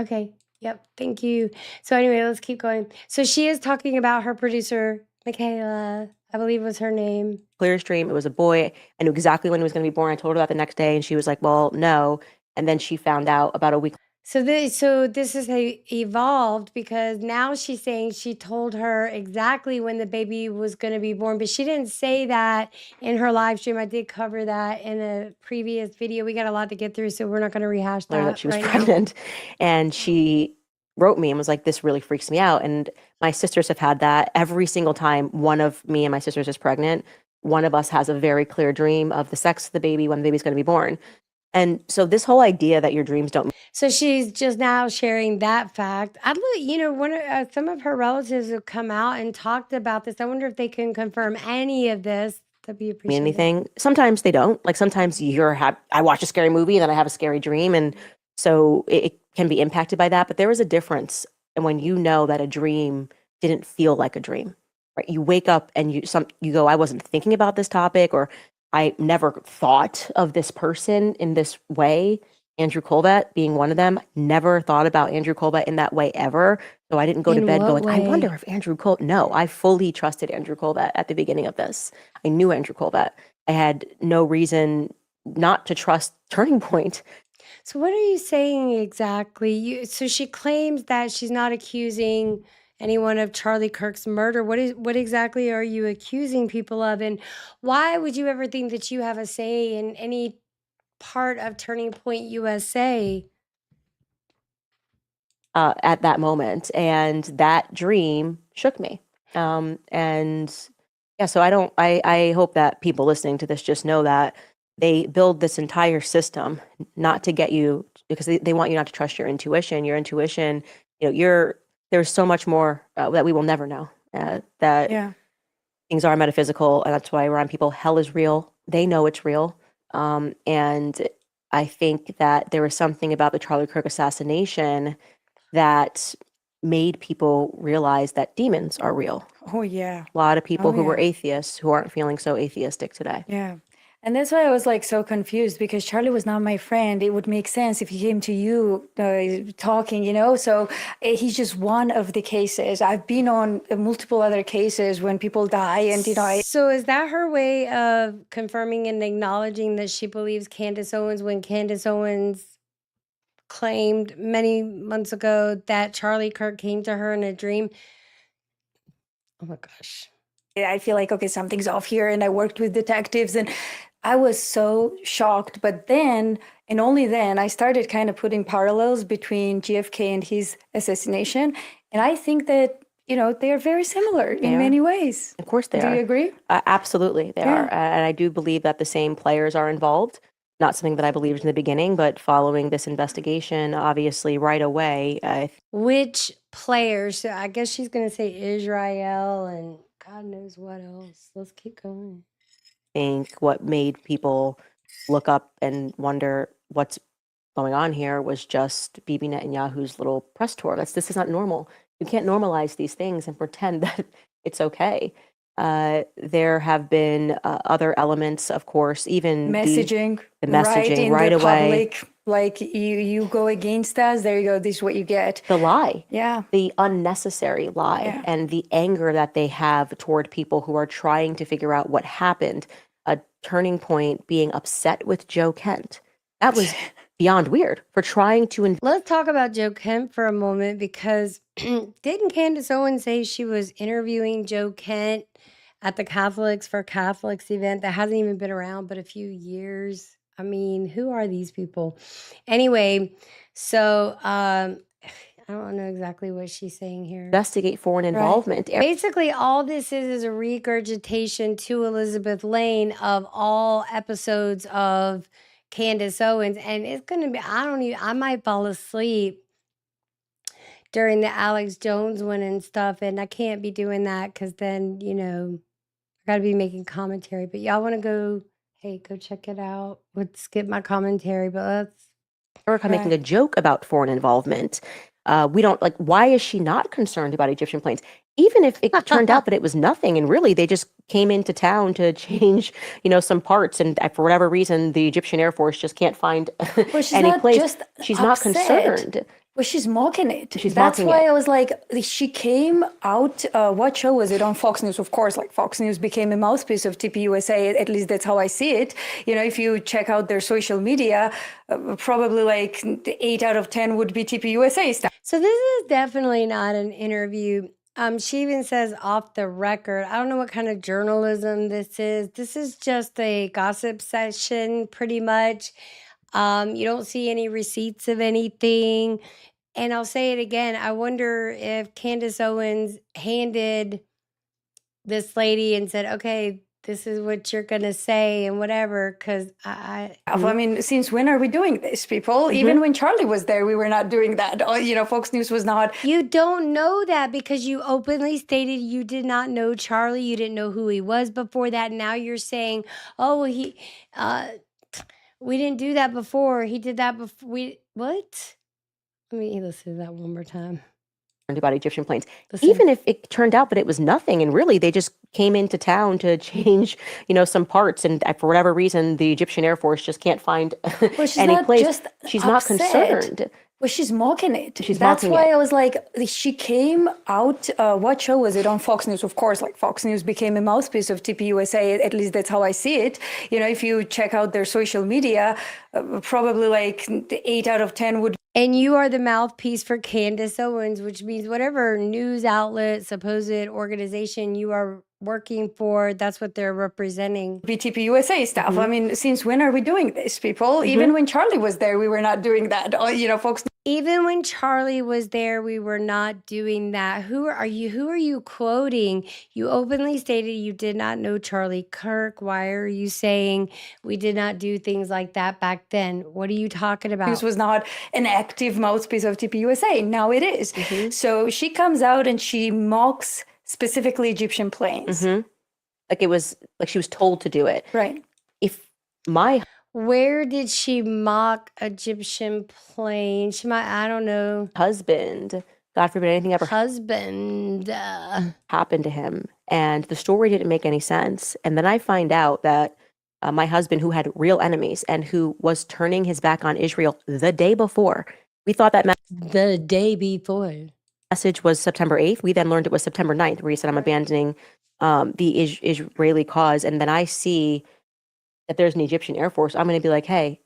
Okay. Yep. Thank you. So anyway, let's keep going. So she is talking about her producer, Michaela, I believe was her name. Clearest dream. It was a boy. I knew exactly when he was going to be born. I told her that the next day, and she was like, well, no. And then she found out about a week. So this has evolved because now she's saying she told her exactly when the baby was going to be born, but she didn't say that in her live stream. I did cover that in a previous video. We got a lot to get through, so we're not going to rehash that. She was pregnant, and she wrote me and was like, this really freaks me out. And my sisters have had that every single time one of me and my sisters is pregnant. One of us has a very clear dream of the sex of the baby, when the baby's going to be born. And so this whole idea that your dreams don't. So she's just now sharing that fact. Some of her relatives have come out and talked about this. I wonder if they can confirm any of this. That'd be appreciated. Anything. Sometimes they don't. Like sometimes I watch a scary movie and then I have a scary dream, and so it can be impacted by that. But there is a difference, and when you know that a dream didn't feel like a dream, right? You wake up and you go, I wasn't thinking about this topic, or I never thought of this person in this way. Andrew Colbert being one of them. Never thought about Andrew Colbert in that way ever. So I didn't go to In bed what going, I way? wonder if Andrew Colbert. No, I fully trusted Andrew Colbert at the beginning of this. I knew Andrew Colbert. I had no reason not to trust Turning Point. So what are you saying exactly? So she claims that she's not accusing anyone of Charlie Kirk's murder. What exactly are you accusing people of? And why would you ever think that you have a say in any part of Turning Point USA? At that moment, and that dream shook me. And yeah, so I hope that people listening to this just know that they build this entire system not to get you, because they want you not to trust your intuition. Your intuition, there's so much more that we will never know. That Yeah. things are metaphysical, and that's why I remind people hell is real. They know it's real. And I think that there was something about the Charlie Kirk assassination that made people realize that demons are real. Oh, yeah. A lot of people Oh, who were yeah. atheists who aren't feeling so atheistic today. Yeah. And that's why I was like so confused, because Charlie was not my friend. It would make sense if he came to you talking, So he's just one of the cases. I've been on multiple other cases when people die, and So is that her way of confirming and acknowledging that she believes Candace Owens when Candace Owens claimed many months ago that Charlie Kirk came to her in a dream? Oh my gosh. I feel like, okay, something's off here. And I worked with detectives, and I was so shocked. But then, and only then, I started kind of putting parallels between JFK and his assassination. And I think that, they are very similar in many ways. Of course they are. Do you agree? Absolutely, they are. And I do believe that the same players are involved. Not something that I believed in the beginning, but following this investigation, obviously right away, Which players? So I guess she's going to say Israel and God knows what else. Let's keep going. think what made people look up and wonder what's going on here was just Bibi Netanyahu's little press tour. This is not normal. You can't normalize these things and pretend that it's okay. There have been other elements, of course, even Messaging, the messaging right in the away. public, like you go against us, there you go, this is what you get. The lie, Yeah. the unnecessary lie, Yeah. and the anger that they have toward people who are trying to figure out what happened. A Turning Point being upset with Joe Kent. That was beyond weird for trying to. Let's talk about Joe Kent for a moment, because didn't Candace Owens say she was interviewing Joe Kent at the Catholics for Catholics event that hasn't even been around but a few years? I mean, who are these people? Anyway, so I don't know exactly what she's saying here. Investigate foreign involvement. Basically, all this is a regurgitation to Elizabeth Lane of all episodes of Candace Owens. And it's going to be, I might fall asleep during the Alex Jones one and stuff. And I can't be doing that because then, I got to be making commentary. But y'all want to go check it out. Let's skip my commentary, but let's. Erica making a joke about foreign involvement. We don't why is she not concerned about Egyptian planes? Even if it turned out that it was nothing and really they just came into town to change, some parts, and for whatever reason the Egyptian Air Force just can't find any place. She's not concerned. Well, she's mocking it. She's That's mocking why it. I was like, she came out, what show was it on Fox News? Of course, Fox News became a mouthpiece of TPUSA. At least that's how I see it. If you check out their social media, probably 8 out of 10 would be TPUSA stuff. So this is definitely not an interview. She even says off the record. I don't know what kind of journalism this is. This is just a gossip session, pretty much. You don't see any receipts of anything. And I'll say it again. I wonder if Candace Owens handed this lady and said, okay, this is what you're going to say and whatever. Because I mean, since when are we doing this, people? Even when Charlie was there, we were not doing that. Fox News was not. You don't know that because you openly stated you did not know Charlie. You didn't know who he was before that. Now you're saying, oh, well, we didn't do that before. He did that before. What? Let me listen to that one more time. about Egyptian planes. Listen. Even if it turned out that it was nothing and really they just came into town to change, some parts, and for whatever reason the Egyptian Air Force just can't find Well, she's any not place. just She's not upset. concerned. Well, she's mocking it. She's That's mocking why it. I was like, she came out. What show was it on Fox News? Of course, like Fox News became a mouthpiece of TPUSA. At least that's how I see it. If you check out their social media, probably like 8 out of 10 would. And you are the mouthpiece for Candace Owens, which means whatever news outlet, supposed organization you are working for, that's what they're representing. Be TPUSA stuff. I mean, since when are we doing this, people? Even when Charlie was there, we were not doing that. Fox. Even when Charlie was there, we were not doing that. Who are you? Who are you quoting? You openly stated you did not know Charlie Kirk. Why are you saying we did not do things like that back then? What are you talking about? This was not an active mouthpiece of TPUSA. Now it is. So she comes out and she mocks specifically Egyptian planes. Like it was like she was told to do it. Right. If my Where did she mock Egyptian planes? I don't know. husband, God forbid anything ever Husband. happened to him, and the story didn't make any sense, and then I find out that my husband, who had real enemies and who was turning his back on Israel the day before, we thought that The day before. message was September 8th. We then learned it was September 9th, where he said, I'm abandoning the Israeli cause. And then I see that there's an Egyptian Air Force. I'm going to be like, hey,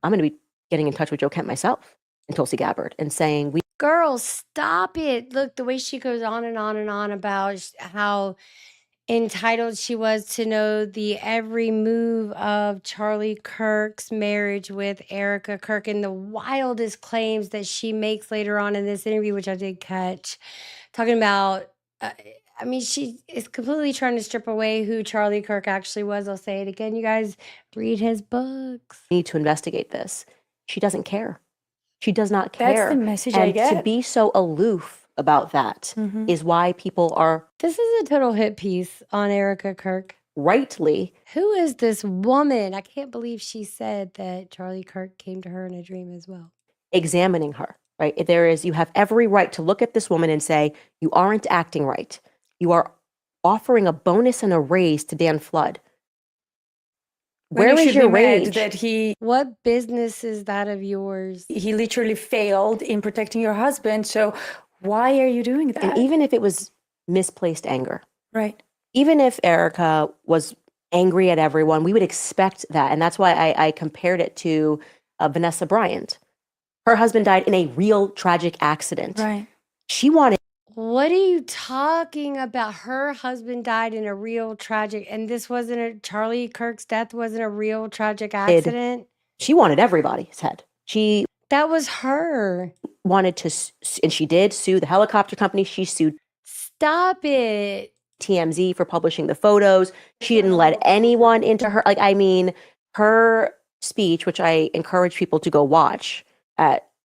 I'm going to be getting in touch with Joe Kent myself and Tulsi Gabbard and saying, Girl, stop it. Look, the way she goes on and on and on about how entitled she was to know the every move of Charlie Kirk's marriage with Erica Kirk, and the wildest claims that she makes later on in this interview, which I did catch, talking about she is completely trying to strip away who Charlie Kirk actually was. I'll say it again, you guys, read his books. need to investigate this. She doesn't care. She does not care. That's the message and I get. to be so aloof about that is why people are This is a total hit piece on Erica Kirk. rightly. Who is this woman? I can't believe she said that Charlie Kirk came to her in a dream as well. Examining her, right? You have every right to look at this woman and say, you aren't acting right. You are offering a bonus and a raise to Dan Flood. Where is your rage? That What business is that of yours? he literally failed in protecting your husband. So why are you doing that? And even if it was misplaced anger, Right. even if Erica was angry at everyone, we would expect that. And that's why I compared it to Vanessa Bryant. Her husband died in a real tragic accident. Right. She wanted What are you talking about? Her husband died in a real tragic, and this wasn't Charlie Kirk's death wasn't a real tragic accident. She wanted everybody's head. She That was her. wanted to, and she did sue the helicopter company. She sued Stop it. TMZ for publishing the photos. She didn't let anyone into her. Her speech, which I encourage people to go watch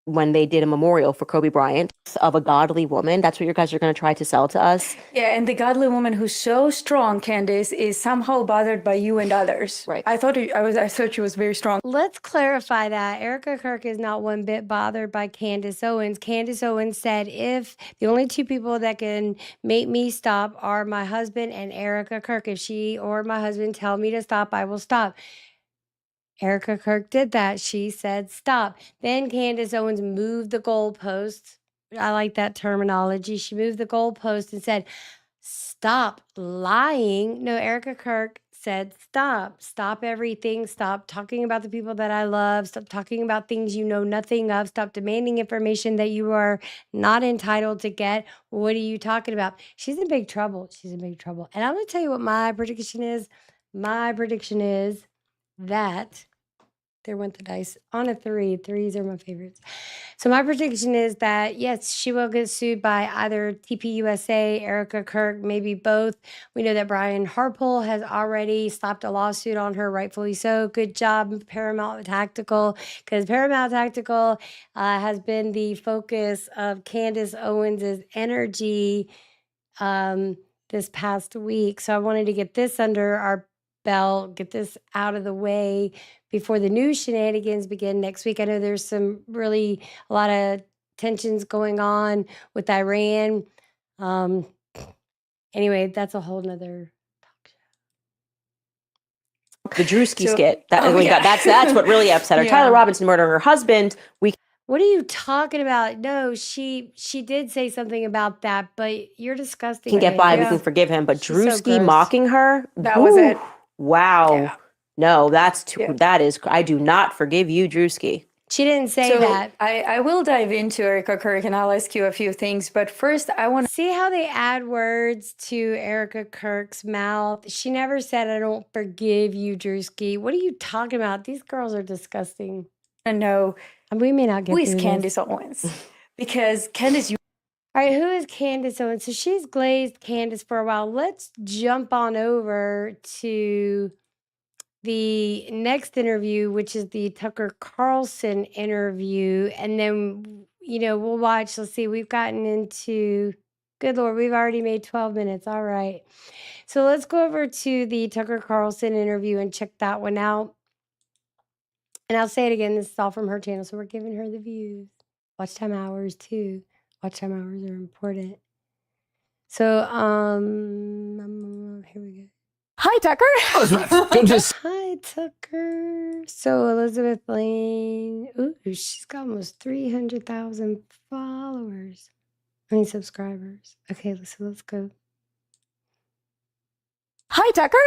when they did a memorial for Kobe Bryant, of a godly woman. That's what you guys are going to try to sell to us. Yeah, and the godly woman who's so strong, Candace, is somehow bothered by you and others. Right. I thought she was very strong. Let's clarify that. Erica Kirk is not one bit bothered by Candace Owens. Candace Owens said, if the only two people that can make me stop are my husband and Erica Kirk, if she or my husband tell me to stop, I will stop. Erica Kirk did that. She said, stop. Then Candace Owens moved the goalpost. I like that terminology. She moved the goalpost and said, stop lying. No, Erica Kirk said, stop. Stop everything. Stop talking about the people that I love. Stop talking about things you know nothing of. Stop demanding information that you are not entitled to get. What are you talking about? She's in big trouble. She's in big trouble. And I'm going to tell you what my prediction is. My prediction is that there went the dice on a 3. 3s are my favorites. So my prediction is that, yes, she will get sued by either TPUSA, Erica Kirk, maybe both. We know that Brian Harpole has already slapped a lawsuit on her, rightfully so. Good job, Paramount Tactical, because Paramount Tactical has been the focus of Candace Owens' energy this past week. So I wanted to get this under our belt, get this out of the way before the new shenanigans begin next week. I know there's a lot of tensions going on with Iran. Anyway, that's a whole nother talk show. The Drewski So- skit. Oh, yeah. That's what really upset her. Yeah. Tyler Robinson murdering her husband. What are you talking about? No, she did say something about that, but you're disgusting. Can get by. We Yeah. can forgive him. But She's so Drewski gross. mocking her. That was it. Wow. Yeah. No, that's too. Yeah. That is. I do not forgive you, Drewski. She didn't say So that. I will dive into Erica Kirk and I'll ask you a few things. But first, I want to See how they add words to Erica Kirk's mouth? She never said, I don't forgive you, Drewski. What are you talking about? These girls are disgusting. know And we may not get who is through this. Candace Owens. Because Candace, you All right, who is Candace Owens? So she's glazed Candace for a while. Let's jump on over to the next interview, which is the Tucker Carlson interview. And then, we'll watch. Let's see, we've gotten into, good Lord, we've already made 12 minutes. All right. So let's go over to the Tucker Carlson interview and check that one out. And I'll say it again, this is all from her channel. So we're giving her the views. Watch time hours too. Watch time hours are important. So, here we go. hi Tucker. Hi, Tucker. So Elizabeth Lane. Ooh, she's got almost 300,000 followers. Subscribers. Okay, so let's go. Hi Tucker.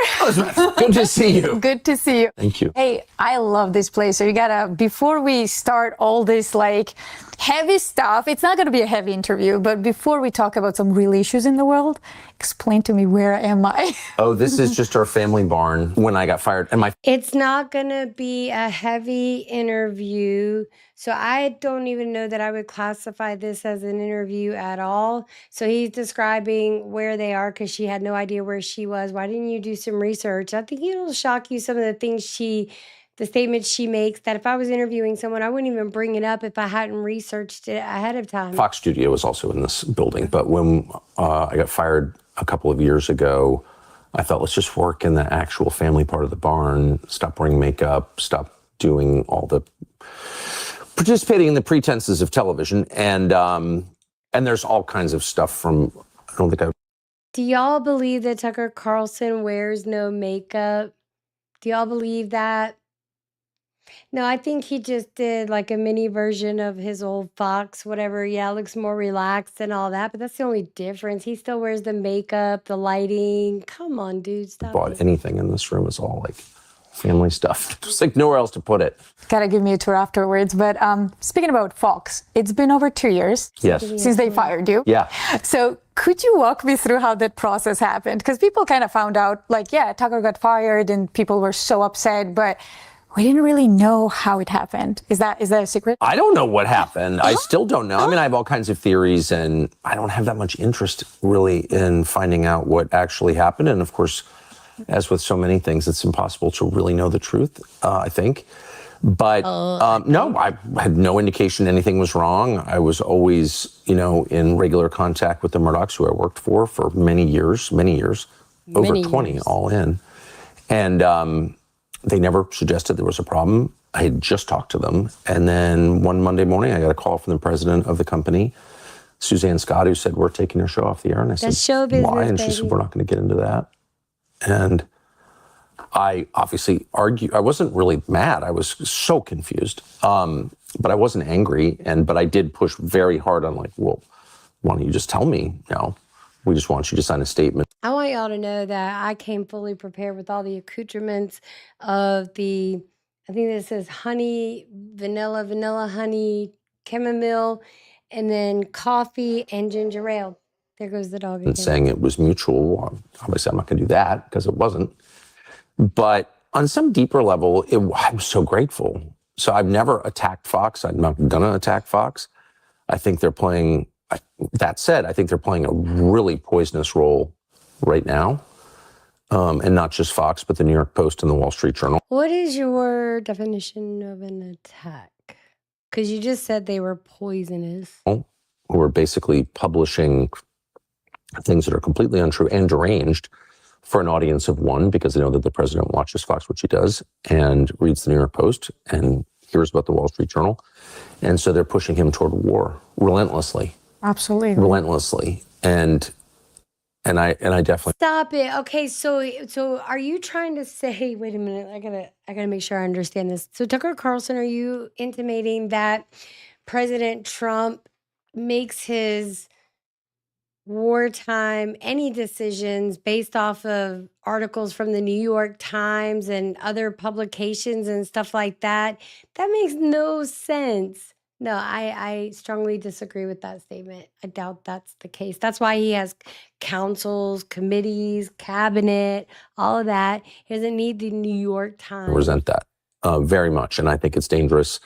Good to see you. Good to see you. Thank you. Hey, I love this place. So you gotta, before we start all this like heavy stuff, it's not gonna be a heavy interview, but before we talk about some real issues in the world, explain to me, where am I? Oh, this is just our family barn when I got fired. And It's not going to be a heavy interview. So I don't even know that I would classify this as an interview at all. So he's describing where they are because she had no idea where she was. Why didn't you do some research? I think it'll shock you some of the things the statements she makes, that if I was interviewing someone, I wouldn't even bring it up if I hadn't researched it ahead of time. Fox Studio was also in this building. But when I got fired a couple of years ago, I thought, let's just work in the actual family part of the barn, stop wearing makeup, stop doing all the participating in the pretenses of television. And there's all kinds of stuff from, I don't think I... Do y'all believe that Tucker Carlson wears no makeup? Do y'all believe that? No, I think he just did like a mini version of his old Fox, whatever. Yeah, it looks more relaxed and all that, but that's the only difference. He still wears the makeup, the lighting. Come on, dude, stop bought it. anything in this room. Is all like family stuff. Just like nowhere else to put it. Gotta give me a tour afterwards. But speaking about Fox, it's been over 2 years Yes. since they fired you. Yeah. So could you walk me through how that process happened? Because people kind of found out, like, yeah, Tucker got fired and people were so upset, but we didn't really know how it happened. Is that a secret? I don't know what happened. I still don't know. I mean, I have all kinds of theories, and I don't have that much interest really in finding out what actually happened. And of course, as with so many things, it's impossible to really know the truth, I think. But no, I had no indication anything was wrong. I was always, in regular contact with the Murdochs, who I worked for many years, over 20 all in. And they never suggested there was a problem. I had just talked to them. And then one Monday morning, I got a call from the president of the company, Suzanne Scott, who said, we're taking your show off the air. And I said, show business, why? And she baby. said, we're not going to get into that. And I obviously argued. I wasn't really mad. I was so confused. But I wasn't angry. But I did push very hard on like, well, why don't you just tell me? No, we just want you to sign a statement. I want y'all to know that I came fully prepared with all the accoutrements of I think this says honey, vanilla honey, chamomile, and then coffee and ginger ale. There goes the dog again. And saying it was mutual. Obviously, I'm not going to do that because it wasn't. But on some deeper level, I'm so grateful. So I've never attacked Fox. I'm not going to attack Fox. I think they're playing, that said, I think they're playing a really poisonous role right now. And not just Fox, but the New York Post and the Wall Street Journal. What is your definition of an attack? Because you just said they were poisonous. Who are basically publishing things that are completely untrue and deranged for an audience of one, because they know that the president watches Fox, which he does, and reads the New York Post, and hears about the Wall Street Journal. And so they're pushing him toward war relentlessly. Absolutely. Relentlessly. And I definitely Stop it. Okay, so are you trying to say, wait a minute, I gotta make sure I understand this. So Tucker Carlson, are you intimating that President Trump makes his wartime any decisions based off of articles from the New York Times and other publications and stuff like that? That makes no sense. No, I strongly disagree with that statement. I doubt that's the case. That's why he has councils, committees, cabinet, all of that. He doesn't need the New York Times. resent that very much. And I think it's dangerous.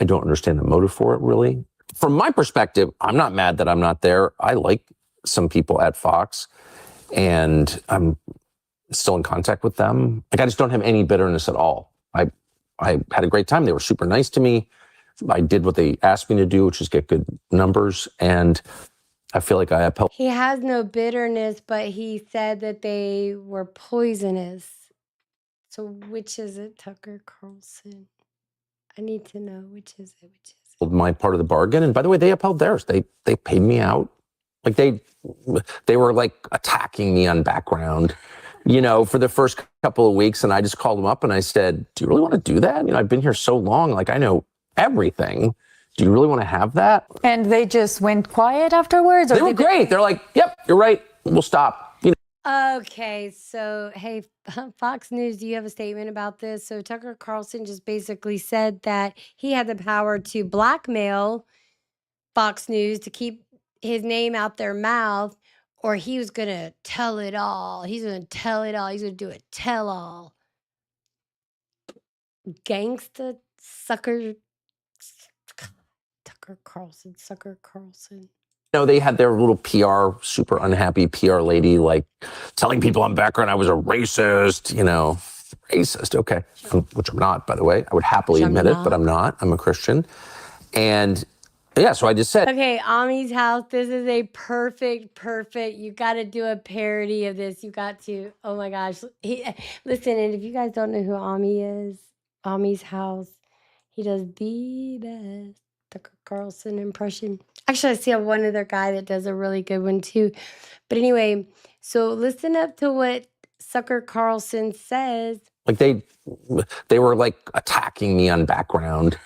I don't understand the motive for it, really. From my perspective, I'm not mad that I'm not there. I like some people at Fox, and I'm still in contact with them. Like, I just don't have any bitterness at all. I had a great time. They were super nice to me. I did what they asked me to do, which is get good numbers. And I feel like I upheld. He has no bitterness, but he said that they were poisonous. So which is it, Tucker Carlson? I need to know which is it. Which is it? My part of the bargain. And by the way, they upheld theirs. They paid me out. Like they were like attacking me on background, for the first couple of weeks. And I just called them up and I said, do you really want to do that? I've been here so long. Like, I know everything. Do you really want to have that? And they just went quiet afterwards? Or they were great. They're like, yep, you're right. We'll stop. Okay, so hey, Fox News, do you have a statement about this? So Tucker Carlson just basically said that he had the power to blackmail Fox News to keep his name out their mouth, or he was going to tell it all. He's going to tell it all. He's going to do a tell-all. Gangsta sucker. Tucker Carlson, Sucker Carlson. They had their little PR, super unhappy PR lady, like telling people on background I was a racist, racist. Okay. Which I'm not, by the way. I would happily admit it, but I'm not. I'm a Christian. And yeah, so I just said. Okay, Ami's house. This is a perfect. You got to do a parody of this. You got to. Oh my gosh. Listen, and if you guys don't know who Ami is, Ami's house, he does the best Tucker Carlson impression. Actually, I see one other guy that does a really good one too. But anyway, so listen up to what Tucker Carlson says. Like they were like attacking me on background,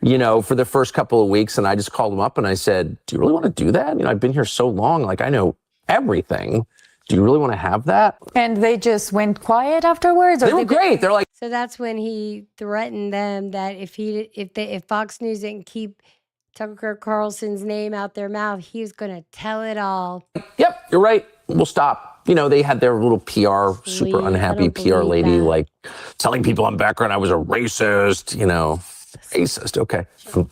for the first couple of weeks. And I just called them up and I said, do you really want to do that? I've been here so long. Like, I know everything. Do you really want to have that? And they just went quiet afterwards? Or they were great. They're like. So that's when he threatened them that if Fox News didn't keep Tucker Carlson's name out their mouth, he was going to tell it all. Yep, you're right. We'll stop. They had their little PR, super unhappy PR lady, like telling people on background I was a racist, racist. Okay.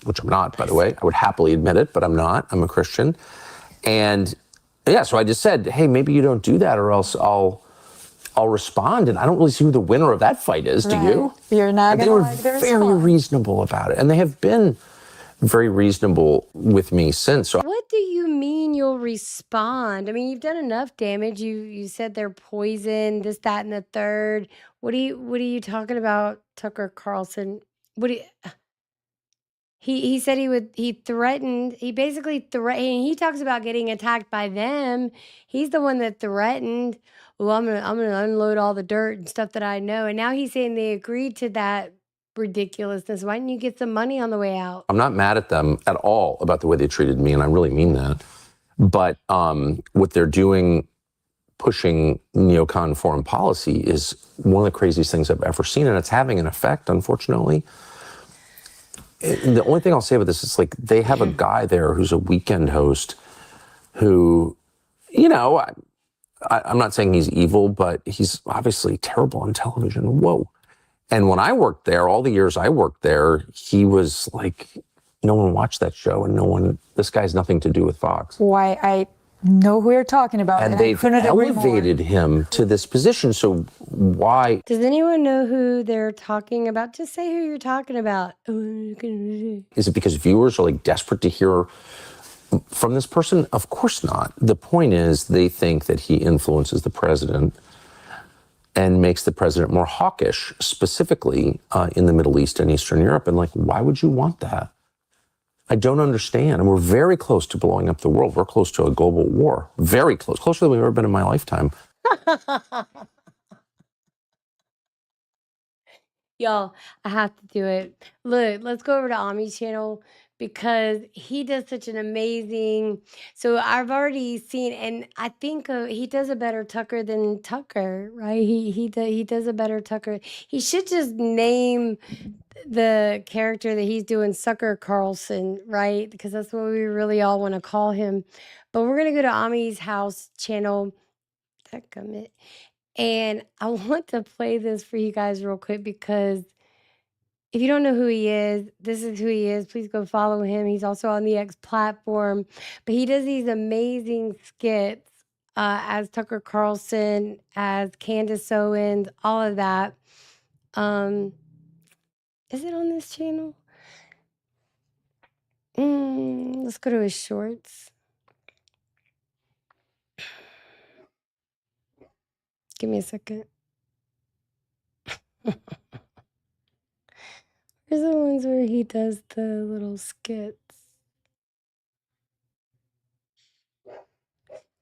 Which I'm not, by the way. I would happily admit it, but I'm not. I'm a Christian. And yeah, so I just said, hey, maybe you don't do that or else I'll respond. And I don't really see who the winner of that fight is. Do you? You're not going to like their response. They were very reasonable about it. And they have been very reasonable with me since. So what do you mean you'll respond? I mean, you've done enough damage. You said they're poison, this, that, and the third. What are you talking about, Tucker Carlson? He said he basically threatened. He talks about getting attacked by them. He's the one that threatened. Well, I'm gonna unload all the dirt and stuff that I know. And now he's saying they agreed to that ridiculousness. Why didn't you get some money on the way out? I'm not mad at them at all about the way they treated me, and I really mean that. But what they're doing, pushing neocon foreign policy, is one of the craziest things I've ever seen, and it's having an effect, unfortunately. The only thing I'll say about this is, like, they have a guy there who's a weekend host who, I'm not saying he's evil, but he's obviously terrible on television. Whoa. And when I worked there, all the years I worked there, he was like, no one watched that show and this guy has nothing to do with Fox. Why, I know who you're talking about. And they've elevated him to this position. So why? Does anyone know who they're talking about? Just say who you're talking about. Is it because viewers are like desperate to hear from this person? Of course not. The point is they think that he influences the president. and makes the president more hawkish, specifically in the Middle East and Eastern Europe. And like, why would you want that? I don't understand. And we're very close to blowing up the world. We're close to a global war. Very close. Closer than we've ever been in my lifetime. Y'all, I have to do it. Look, let's go over to Ami's channel because he does such an amazing. So I've already seen, and I think he does a better Tucker than Tucker, right? He does a better Tucker. He should just name the character that he's doing Tucker Carlson, right? Because that's what we really all want to call him. But we're gonna go to Ami's house channel. And I want to play this for you guys real quick because if you don't know who he is, this is who he is. Please go follow him. He's also on the X platform, but he does these amazing skits as Tucker Carlson, as Candace Owens, all of that. Is it on this channel? Let's go to his shorts. Give me a second. Here's the ones where he does the little skits.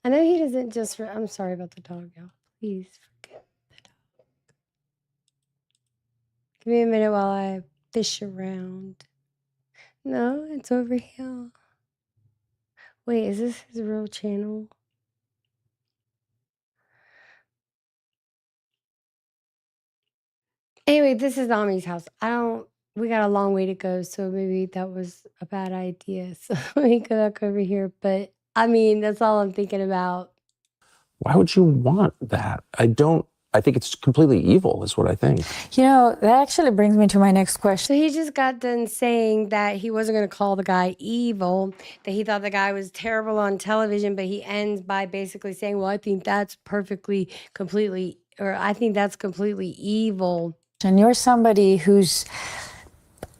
I know he doesn't just. I'm sorry about the dog, y'all. Please forgive the dog. Give me a minute while I fish around. No, it's over here. Wait, is this his real channel? Anyway, this is Ami's house. We got a long way to go, so maybe that was a bad idea. So let me go back over here. But I mean, that's all I'm thinking about. Why would you want that? I think it's completely evil, is what I think. You know, that actually brings me to my next question. So he just got done saying that he wasn't going to call the guy evil, that he thought the guy was terrible on television, but he ends by basically saying, well, I think that's completely evil. And you're somebody who's,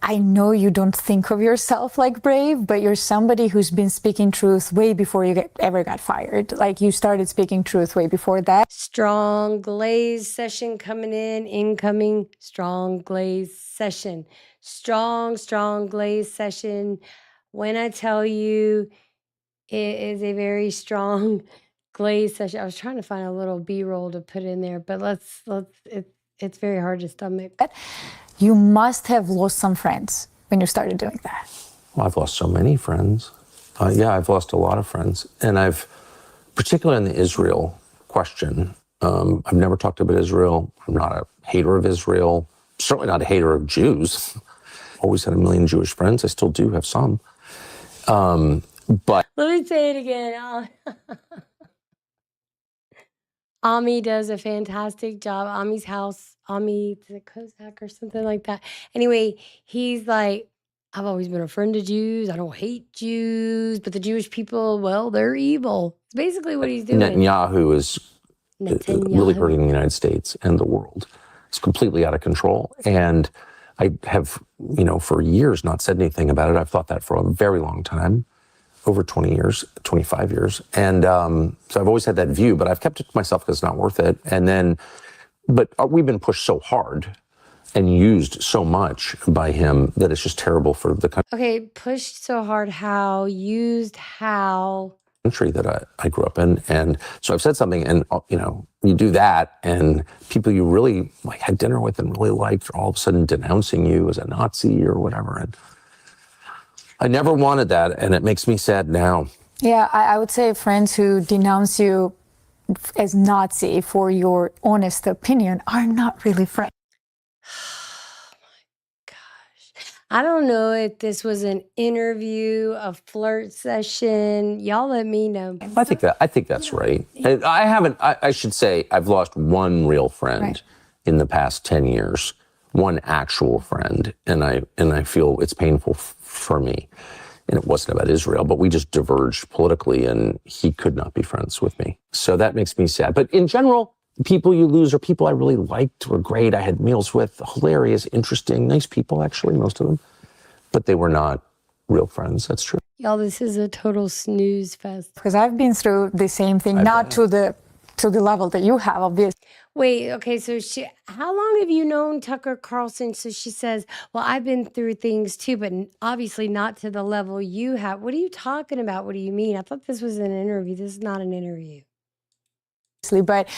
I know you don't think of yourself like brave, but you're somebody who's been speaking truth way before you ever got fired. Like you started speaking truth way before that. Strong glaze session coming in, incoming, strong glaze session. Strong glaze session. When I tell you it is a very strong glaze session. I was trying to find a little B-roll to put in there, but it's very hard to stomach. You must have lost some friends when you started doing that. Well, I've lost so many friends. I've lost a lot of friends. And particularly in the Israel question, I've never talked about Israel. I'm not a hater of Israel. Certainly not a hater of Jews. Always had a million Jewish friends. I still do have some. But let me say it again. Ami does a fantastic job. Ami's house, Ami, is it Kozak or something like that? Anyway, he's like, I've always been a friend of Jews. I don't hate Jews, but the Jewish people, well, they're evil. It's basically what he's doing. Netanyahu is really hurting the United States and the world. It's completely out of control. And I have, for years not said anything about it. I've thought that for a very long time. Over 20 years, 25 years. And so I've always had that view, but I've kept it to myself because it's not worth it. But we've been pushed so hard and used so much by him that it's just terrible for the country. Okay, pushed so hard how? Used how? Country that I grew up in. And so I've said something and, you do that and people you really had dinner with and really liked are all of a sudden denouncing you as a Nazi or whatever. And I never wanted that, and it makes me sad now. Yeah, I would say friends who denounce you as Nazi for your honest opinion are not really friends. Oh my gosh. I don't know if this was an interview, a flirt session. Y'all let me know. I think that's right. I should say I've lost one real friend in the past 10 years. One actual friend, and I feel it's painful for me. And it wasn't about Israel, but we just diverged politically, and he could not be friends with me. So that makes me sad. But in general, people you lose are people I really liked, were great. I had meals with, hilarious, interesting, nice people, actually, most of them. But they were not real friends. That's true. Y'all, this is a total snooze fest. Because I've been through the same thing, not to the to the level that you have, obviously. Wait, okay, so how long have you known Tucker Carlson? So she says, well, I've been through things too, but obviously not to the level you have. What are you talking about? What do you mean? I thought this was an interview. This is not an interview. But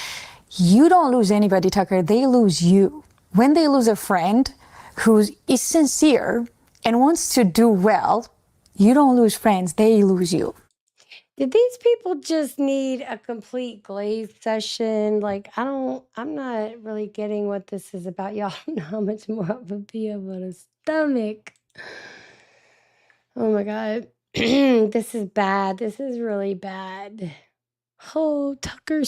you don't lose anybody, Tucker. They lose you. When they lose a friend who is sincere and wants to do well, you don't lose friends. They lose you. Did these people just need a complete glaze session? Like, I'm not really getting what this is about. Y'all don't know how much more I would be able to stomach. Oh my God. This is bad. This is really bad. Oh, Tucker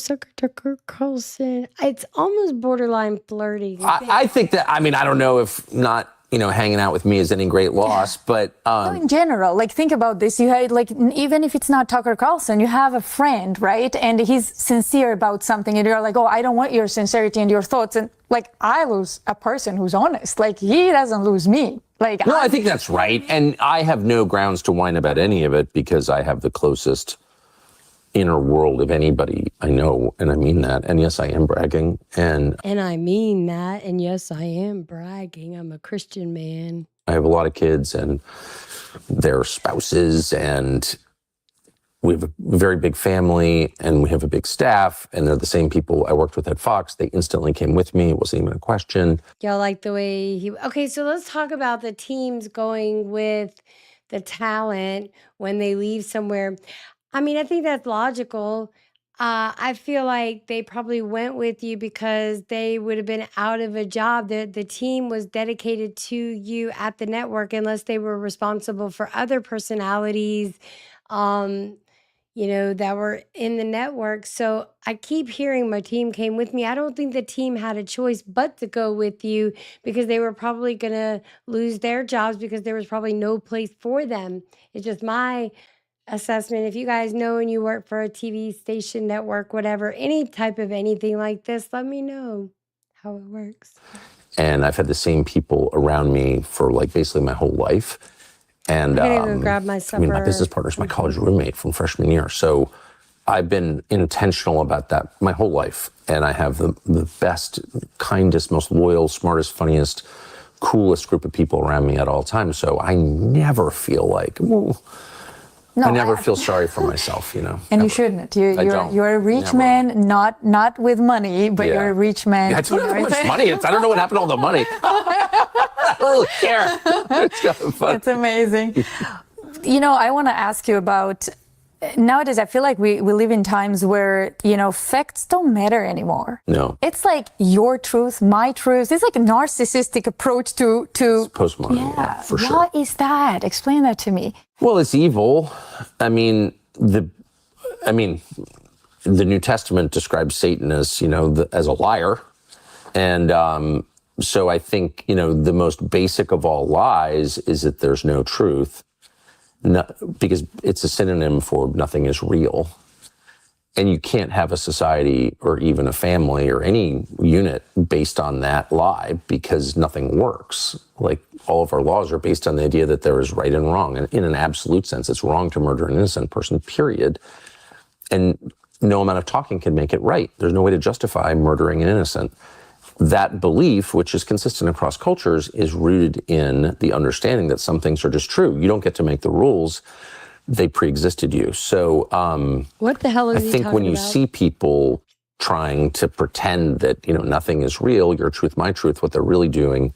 Carlson. It's almost borderline flirting. I think that, I mean, I don't know if not, hanging out with me is any great loss, but in general, like, think about this. You had, like, even if it's not Tucker Carlson, you have a friend, right? And he's sincere about something, and you're like, oh, I don't want your sincerity and your thoughts. And like, I lose a person who's honest. Like, he doesn't lose me. Like, no, I think that's right. And I have no grounds to whine about any of it because I have the closest inner world of anybody I know, and I mean that. And yes, I am bragging. And I mean that. And yes, I am bragging. I'm a Christian man. I have a lot of kids and their spouses, and we have a very big family, and we have a big staff, and they're the same people I worked with at Fox. They instantly came with me. It wasn't even a question. Y'all like the way okay, so let's talk about the teams going with the talent when they leave somewhere. I mean, I think that's logical. I feel like they probably went with you because they would have been out of a job. The team was dedicated to you at the network unless they were responsible for other personalities, that were in the network. So I keep hearing my team came with me. I don't think the team had a choice but to go with you because they were probably going to lose their jobs because there was probably no place for them. It's just my assessment. If you guys know and you work for a TV station, network, whatever, any type of anything like this, let me know how it works. And I've had the same people around me for like basically my whole life. And I'm gonna go grab my supper. my business partner's my college roommate from freshman year. So I've been intentional about that my whole life. And I have the best, kindest, most loyal, smartest, funniest, coolest group of people around me at all times. So I never feel like, I never feel sorry for myself, And ever. You shouldn't. You're a rich man, not with money, but you're a rich man. Yeah, I don't know how much money it's. I don't know what happened to all the money. I don't really care. It's kind of fun. It's amazing. I want to ask you about, nowadays, I feel like we live in times where, facts don't matter anymore. No. It's like your truth, my truth. It's like a narcissistic approach to postmodern, for sure. What is that? Explain that to me. Well, it's evil. I mean, the New Testament describes Satan as, as a liar. And so I think, the most basic of all lies is that there's no truth. Because it's a synonym for nothing is real. And you can't have a society or even a family or any unit based on that lie because nothing works. Like all of our laws are based on the idea that there is right and wrong. And in an absolute sense, it's wrong to murder an innocent person, period. And no amount of talking can make it right. There's no way to justify murdering an innocent. That belief, which is consistent across cultures, is rooted in the understanding that some things are just true. You don't get to make the rules. They pre-existed you. So what the hell is I think when you see people trying to pretend that, nothing is real, your truth, my truth, what they're really doing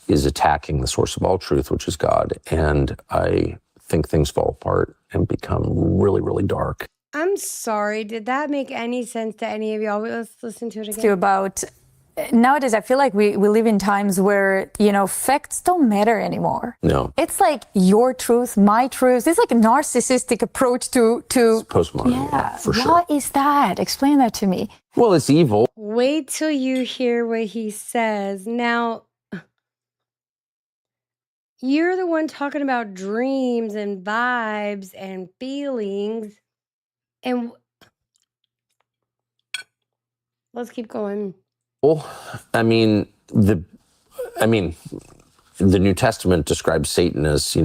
is attacking the source of all truth, which is God. And I think things fall apart and become really, really dark. I'm sorry. Did that make any sense to any of y'all? Let's listen to it again. About nowadays, I feel like we live in times where, facts don't matter anymore. No. It's like your truth, my truth. It's like a narcissistic approach to it's postmodern, for sure. What is that? Explain that to me. Well, it's evil. Wait till you hear what he says. Now, you're the one talking about dreams and vibes and feelings. And let's keep going. I mean, the New Testament describes Satan as,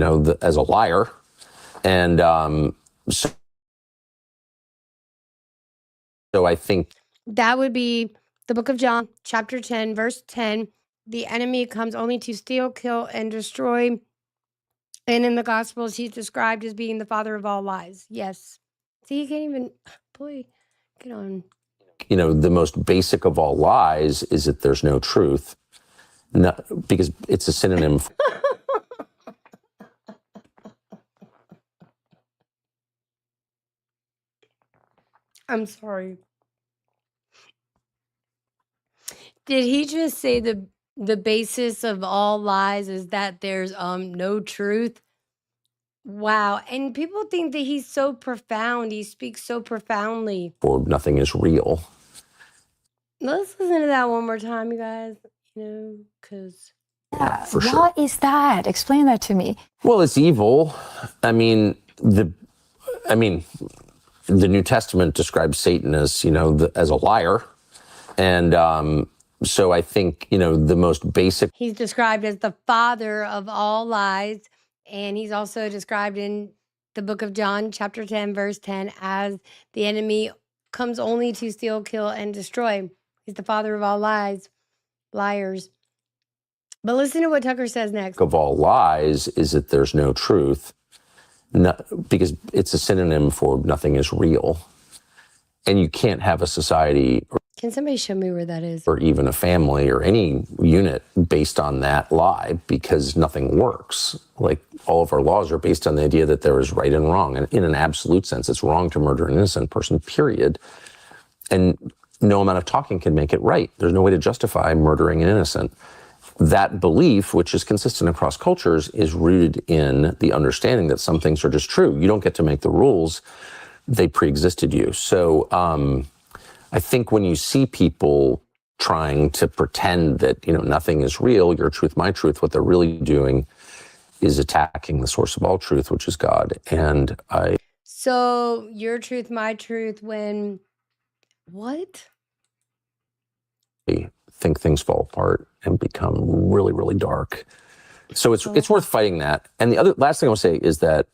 as a liar. And so I think That would be the book of John, chapter 10, verse 10. The enemy comes only to steal, kill, and destroy. And in the Gospels, he's described as being the father of all lies. Yes. See, you can't even, boy, get on. You know, the most basic of all lies is that there's no truth, because it's a synonym. I'm sorry. Did he just say the basis of all lies is that there's no truth? Wow. And people think that he's so profound. He speaks so profoundly. Or nothing is real. Let's listen to that one more time, you guys. You know, because For sure. What is that? Explain that to me. Well, it's evil. I mean, the New Testament describes Satan as, as a liar. And so I think, the most basic. he's described as the father of all lies. And he's also described in the book of John, chapter 10, verse 10, as the enemy comes only to steal, kill, and destroy. He's the father of all lies, liars. But listen to what Tucker says next. Of all lies is that there's no truth, because it's a synonym for nothing is real. And you can't have a society Can somebody show me where that is? or even a family or any unit based on that lie, because nothing works. Like, all of our laws are based on the idea that there is right and wrong. And in an absolute sense, it's wrong to murder an innocent person, period. And no amount of talking can make it right. There's no way to justify murdering an innocent. That belief, which is consistent across cultures, is rooted in the understanding that some things are just true. You don't get to make the rules. They pre-existed you. So I think when you see people trying to pretend that, nothing is real, your truth, my truth, what they're really doing is attacking the source of all truth, which is God. And So your truth, my truth, when what? think things fall apart and become really, really dark. So it's worth fighting that. And the last thing I'll say is that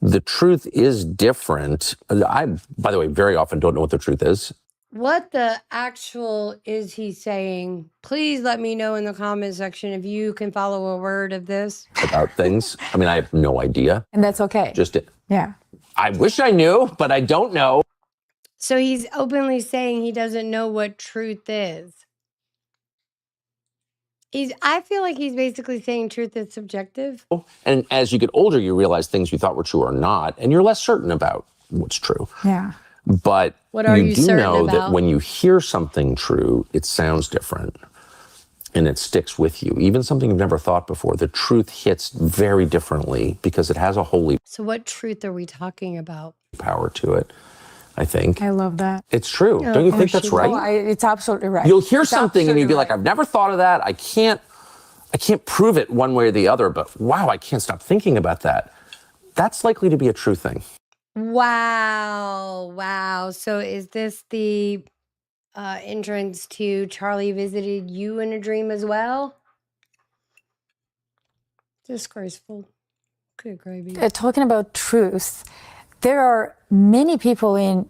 the truth is different. I, by the way, very often don't know what the truth is. What the actual is he saying? Please let me know in the comment section if you can follow a word of this. About things. I mean, I have no idea. And that's okay. Yeah. I wish I knew, but I don't know. So he's openly saying he doesn't know what truth is. I feel like he's basically saying truth is subjective. And as you get older, you realize things you thought were true are not, and you're less certain about what's true. Yeah. But What are you do certain know about? that when you hear something true, it sounds different and it sticks with you. Even something you've never thought before, the truth hits very differently because it has a holy So what truth are we talking about? power to it, I think. I love that. It's true. Don't you think that's right? Oh, it's absolutely right. You'll hear It's something and you'll be absolutely like, I've never thought of that. I can't prove it one way or the other, but wow, I can't stop thinking about that. That's likely to be a true thing. Wow. So is this the entrance to Charlie visited you in a dream as well? Disgraceful. Good gravy. Talking about truth, there are many people in,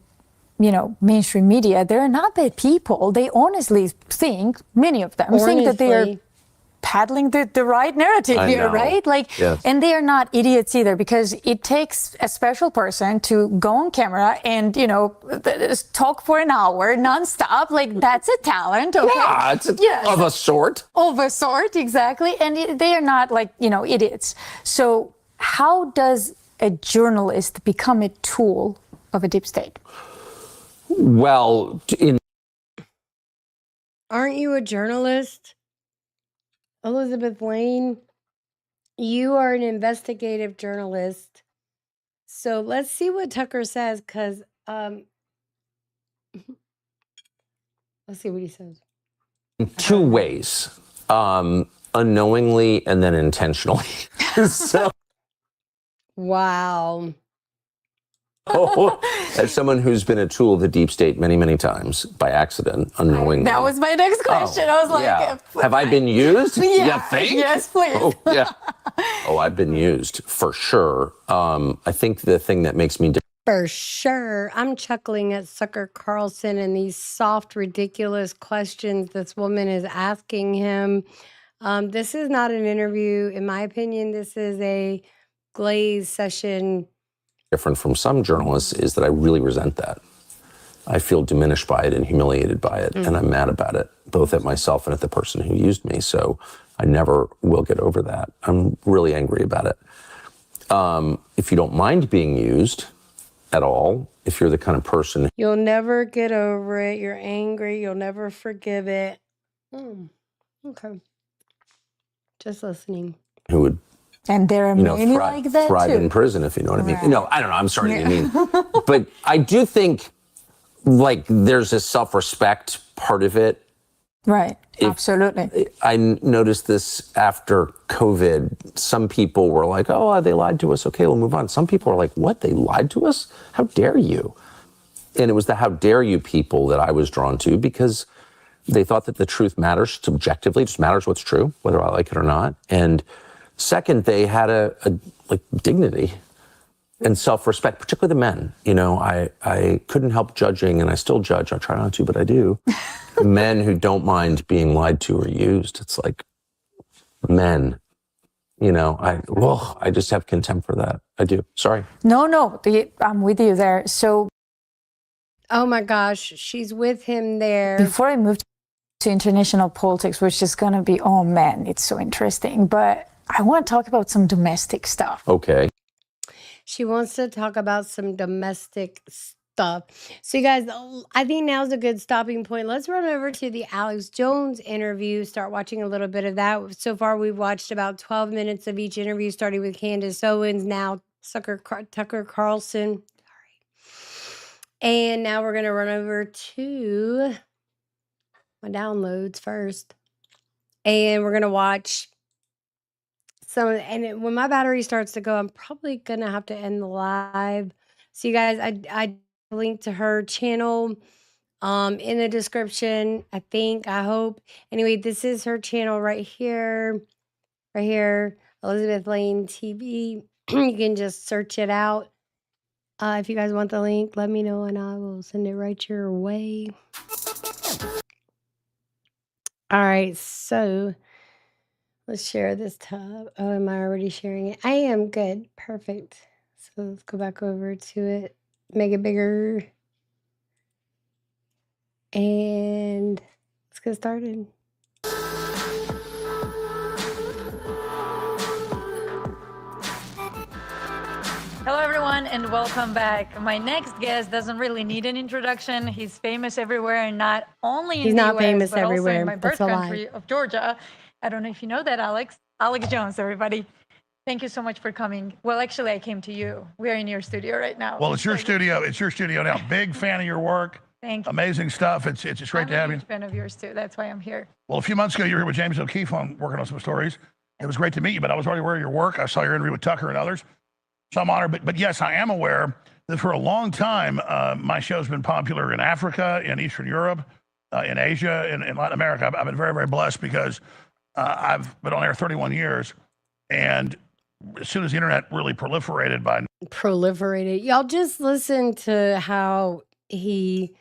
mainstream media. They're not bad people. They honestly think, many of them think that they are Honestly. paddling the right narrative I here, know. right? Yes. And they are not idiots either, because it takes a special person to go on camera and, talk for an hour nonstop. Like, that's a talent. Okay? Yeah, it's of a sort. Of a sort, exactly. And they are not idiots. So how does a journalist become a tool of a deep state? Well, Aren't you a journalist? Elizabeth Lane, you are an investigative journalist. So let's see what Tucker says, because let's see what he says. two ways, unknowingly and then intentionally. So, Wow. as someone who's been a tool of the deep state many, many times by accident, unknowingly. That was my next question. I was like, yeah. Have I been used? Yeah, You think? yes, please. Oh, yeah. Oh, I've been used for sure. I think the thing that makes me For sure. I'm chuckling at Tucker Carlson and these soft, ridiculous questions this woman is asking him. This is not an interview. In my opinion, this is a glaze session. Different from some journalists is that I really resent that. I feel diminished by it and humiliated by it, and I'm mad about it, both at myself and at the person who used me. So I never will get over that. I'm really angry about it. If you don't mind being used at all, if you're the kind of person You'll never get over it. You're angry. You'll never forgive it. Okay. Just listening. who would, And there are many like that thrive too. in prison, if you know what I mean. Right. No, I don't know. I'm sorry, I mean. But I do think, like, there's a self-respect part of it. Right. Absolutely. I noticed this after COVID. Some people were like, oh, they lied to us. Okay, we'll move on. Some people are like, what? They lied to us? How dare you? And it was the how dare you people that I was drawn to, because they thought that the truth matters subjectively, just matters what's true, whether I like it or not. And second, they had a like dignity and self-respect, particularly the men. You know, I couldn't help judging, and I still judge. I try not to, but I do. Men who don't mind being lied to or used. It's like, men, you know, I just have contempt for that. I do. Sorry. No, I'm with you there. So Oh my gosh, she's with him there. before I moved to international politics, which is going to be, oh man, it's so interesting. But I want to talk about some domestic stuff. Okay. She wants to talk about some domestic stuff. So, you guys, I think now's a good stopping point. Let's run over to the Alex Jones interview, start watching a little bit of that. So far, we've watched about 12 minutes of each interview, starting with Candace Owens, now Tucker Carlson. And now we're going to run over to my downloads first. And we're going to watch some. And when my battery starts to go, I'm probably going to have to end the live. So you guys, I linked to her channel in the description. I hope. Anyway, this is her channel right here. Right here. Elizabeth Lane TV. You can just search it out. If you guys want the link, let me know and I will send it right your way. All right, so let's share this tab. Oh, am I already sharing it? I am. Good. Perfect. So let's go back over to it, make it bigger, and let's get started. Hello, everyone, and welcome back. My next guest doesn't really need an introduction. He's famous everywhere, and not only in He's the not US, famous but also everywhere. in my birth That's a lie. country of Georgia. I don't know if you know that, Alex. Alex Jones, everybody. Thank you so much for coming. Well, actually, I came to you. We are in your studio right now. Well, it's your studio. It's your studio now. Big fan of your work. Thank you. Amazing stuff. It's great to have I'm a you. huge fan of yours, too. That's why I'm here. Well, a few months ago, you were here with James O'Keefe working on some stories. It was great to meet you, but I was already aware of your work. I saw your interview with Tucker and others. So I'm honored. But yes, I am aware that for a long time, my show's been popular in Africa, in Eastern Europe, in Asia, in Latin America. I've been very, very blessed because I've been on air 31 years. And as soon as the internet really proliferated Y'all just listen to how he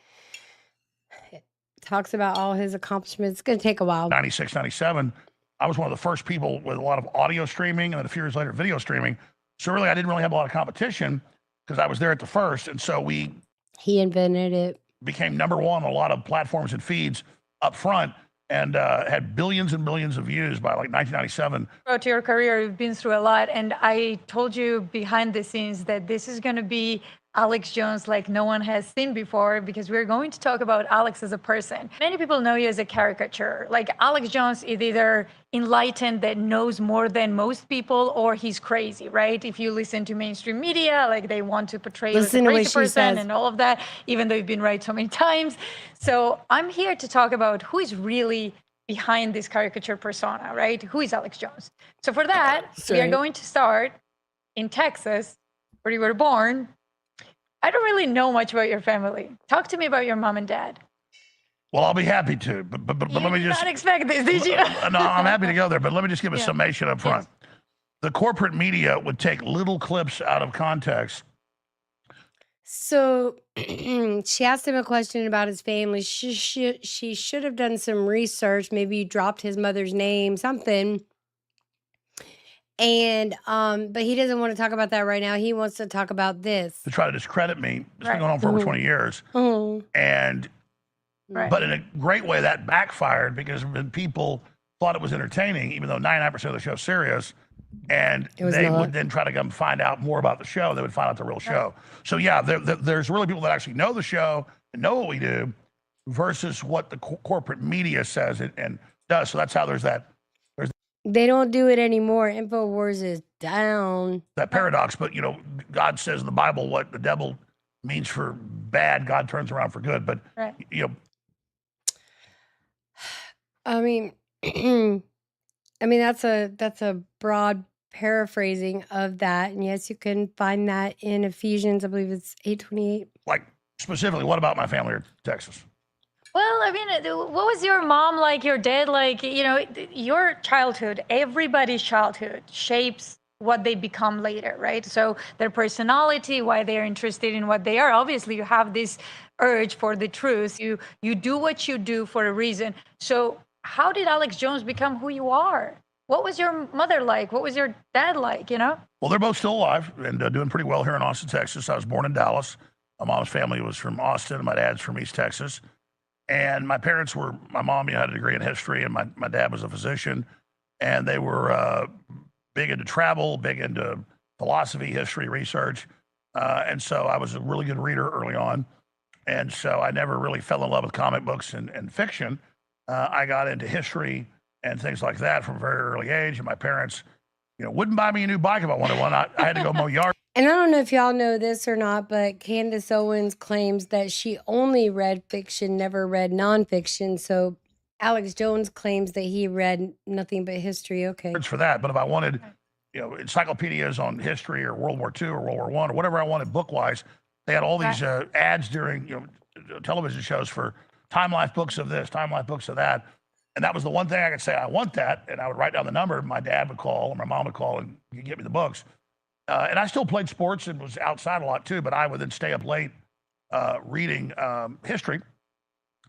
talks about all his accomplishments. It's going to take a while. 96, 97, I was one of the first people with a lot of audio streaming, and then a few years later, video streaming. So really, I didn't really have a lot of competition because I was there at the first. And so He invented it. became number one on a lot of platforms and feeds up front, and had billions and billions of views by like 1997. Throughout your career, you've been through a lot. And I told you behind the scenes that this is going to be Alex Jones like no one has seen before, because we're going to talk about Alex as a person. Many people know you as a caricature. Like, Alex Jones is either enlightened, that knows more than most people, or he's crazy, right? If you listen to mainstream media, like, they want to portray you as a crazy person and all of that, even though you've been right so many times. So I'm here to talk about who is really behind this caricature persona, right? Who is Alex Jones? So for that, we are going to start in Texas, where you were born. I don't really know much about your family. Talk to me about your mom and dad. Well, I'll be happy to, but let me just. Did not expect this, did you? No, I'm happy to go there, but let me just give a summation up front. The corporate media would take little clips out of context So she asked him a question about his family. She should have done some research, maybe dropped his mother's name, something. And but he doesn't want to talk about that right now. He wants to talk about this. To try to discredit me. It's been Right. going on for over 20 years. Oh. And Right. but in a great way that backfired because when people thought it was entertaining, even though 99% of the show's serious, and It was they not. would then try to come find out more about the show. They would find out the real show. So yeah, there's really people that actually know the show and know what we do versus what the corporate media says and does. So that's how there's that They don't do it anymore. InfoWars is down. paradox. But you know, God says in the Bible what the devil means for bad, God turns around for good. But Right. you know, I mean, that's a broad paraphrasing of that. And yes, you can find that in Ephesians. I believe it's 8:28. like specifically, what about my family or Texas? Well, I mean, what was your mom like, your dad like? You know, your childhood, everybody's childhood shapes what they become later, right? So their personality, why they're interested in what they are. Obviously, you have this urge for the truth. You do what you do for a reason. So how did Alex Jones become who you are? What was your mother like? What was your dad like, you know? Well, they're both still alive and doing pretty well here in Austin, Texas. I was born in Dallas. My mom's family was from Austin, and my dad's from East Texas. And my parents were, my mom had a degree in history, and my dad was a physician. And they were big into travel, big into philosophy, history, research. And so I was a really good reader early on. And so I never really fell in love with comic books and fiction. I got into history and things like that from a very early age. And my parents, wouldn't buy me a new bike if I wanted one. I had to go mow yards. And I don't know if y'all know this or not, but Candace Owens claims that she only read fiction, never read nonfiction. So Alex Jones claims that he read nothing but history. Okay. For that. But if I wanted, encyclopedias on history or World War II or World War I or whatever I wanted book-wise, they had all these ads during television shows for Time Life books of this, Time Life books of that. And that was the one thing I could say, I want that. And I would write down the number. My dad would call or my mom would call and you get me the books. And I still played sports and was outside a lot too, but I would then stay up late reading history.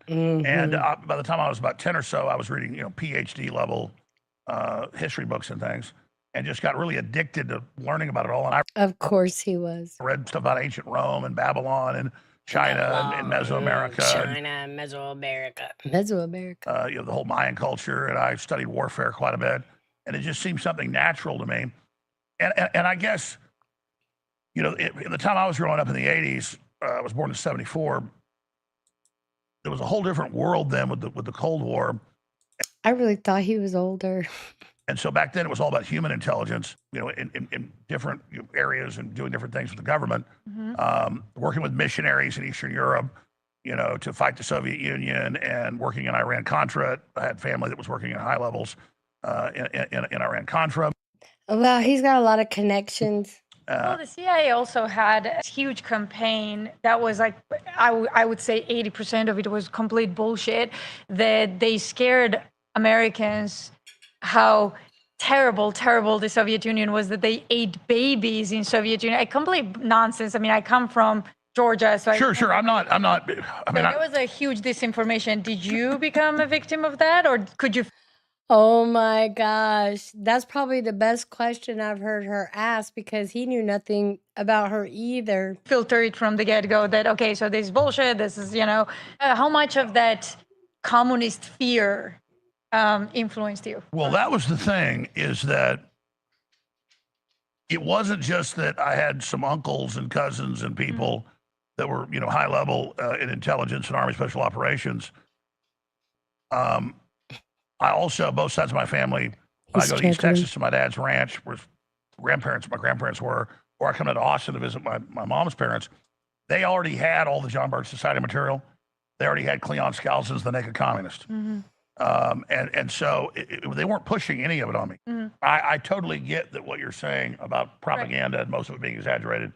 Mm-hmm. And by the time I was about 10 or so, I was reading, PhD level history books and things, and just got really addicted to learning about it all. And I Of course he was. read stuff about ancient Rome and Babylon and China and Mesoamerica. Mesoamerica. The whole Mayan culture. And I studied warfare quite a bit. And it just seemed something natural to me. And I guess, in the time I was growing up in the 80s, I was born in 74. There was a whole different world then with the Cold War. I really thought he was older. And so back then it was all about human intelligence, in different areas and doing different things with the government, working with missionaries in Eastern Europe, to fight the Soviet Union and working in Iran-Contra. I had family that was working at high levels in Iran-Contra. Well, he's got a lot of connections. Well, the CIA also had a huge campaign that was like, I would say 80% of it was complete bullshit, that they scared Americans how terrible the Soviet Union was, that they ate babies in Soviet Union. Complete nonsense. I mean, I come from Georgia, so Sure. I'm not. It was a huge disinformation. Did you become a victim of that, or could you? Oh my gosh. That's probably the best question I've heard her ask, because he knew nothing about her either. Filter it from the get-go that, okay, so this is bullshit, this is, how much of that communist fear influenced you? Well, that was the thing, is that it wasn't just that I had some uncles and cousins and people that were, high level in intelligence and Army Special Operations. I also, both sides of my family, when I go to East Texas to my dad's ranch, where my grandparents were, or I come to Austin to visit my mom's parents, they already had all the John Birch Society material. They already had Cleon Skousen's The Naked Communist. And so they weren't pushing any of it on me. I totally get that what you're saying about propaganda and most of it being exaggerated.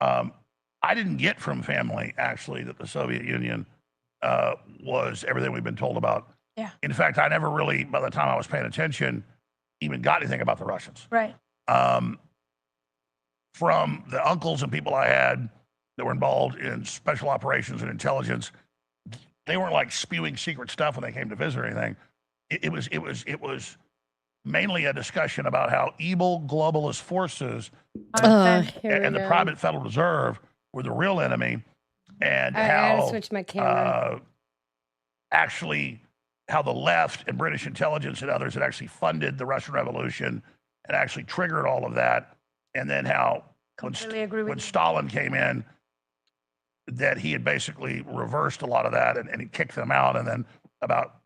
I didn't get from family, actually, that the Soviet Union was everything we've been told about. Yeah. In fact, I never really, by the time I was paying attention, even got anything about the Russians. Right. From the uncles and people I had, that were involved in special operations and intelligence, they weren't like spewing secret stuff when they came to visit or anything. It was mainly a discussion about how evil globalist forces and the private Federal Reserve were the real enemy, and I gotta how switch my camera. actually how the left and British intelligence and others had actually funded the Russian Revolution and actually triggered all of that, and then how when Stalin came in, that he had basically reversed a lot of that and he kicked them out, and then about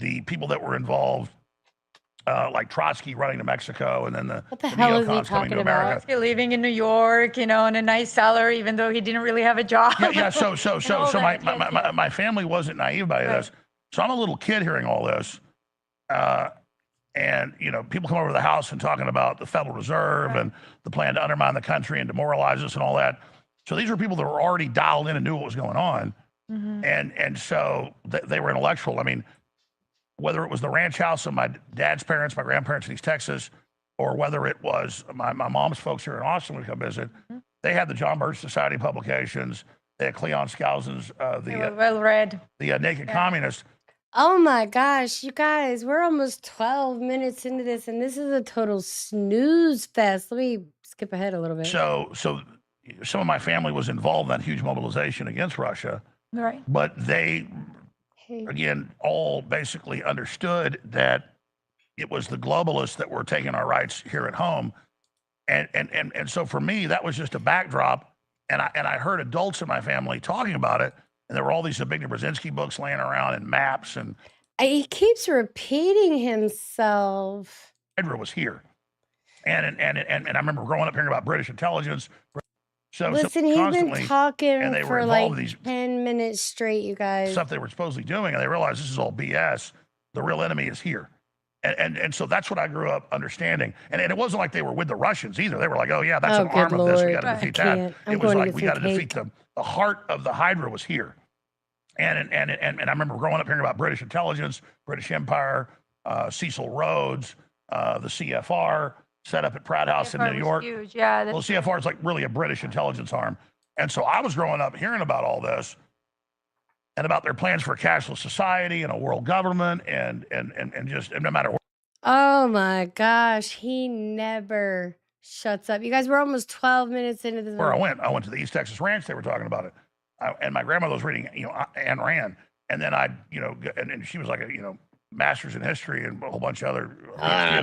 the people that were involved, like Trotsky running to Mexico, and then the hell is he neocons coming to talking America. about? Trotsky living in New York, you know, on a nice salary, even though he didn't really have a job. Yeah. So all that, yes. my family wasn't naive by this. So I'm a little kid hearing all this, and you know, people come over to the house and talking about the Federal Reserve and the plan to undermine the country and demoralize us and all that. So these were people that were already dialed in and knew what was going on, and so they were intellectual. I mean, whether it was the ranch house of my dad's parents, my grandparents in East Texas, or whether it was my mom's folks here in Austin would come visit, they had the John Birch Society publications. They had Cleon Skousen's well read. The Naked Communist. Oh my gosh, you guys, we're almost 12 minutes into this, and this is a total snooze fest. Let me skip ahead a little bit. So some of my family was involved in that huge mobilization against Russia. Right. But they, again, all basically understood that it was the globalists that were taking our rights here at home. And so for me, that was just a backdrop. And I heard adults in my family talking about it. And there were all these Zbigniew Brzezinski books laying around and maps. And he keeps repeating himself. Hydra was here. And I remember growing up hearing about British intelligence. So listen, he's been talking for like these 10 minutes straight, you guys. Stuff they were supposedly doing, and they realized this is all BS. The real enemy is here. And so that's what I grew up understanding. And it wasn't like they were with the Russians either. They were like, oh, yeah, that's an arm of this. We got to defeat that. It was like, we got to defeat them. The heart of the Hydra was here. And I remember growing up hearing about British intelligence, British Empire, Cecil Rhodes, the CFR, set up at Pratt House in New York. Huge. Yeah, well, CFR is like really a British intelligence arm. And so I was growing up hearing about all this and about their plans for a cashless society and a world government and no matter what. Oh my gosh, he never shuts up. You guys, we're almost 12 minutes into this. Where I went to the East Texas Ranch. They were talking about it. And my grandmother was reading, Ayn Rand. And then and she was like a, master's in history and a whole bunch of other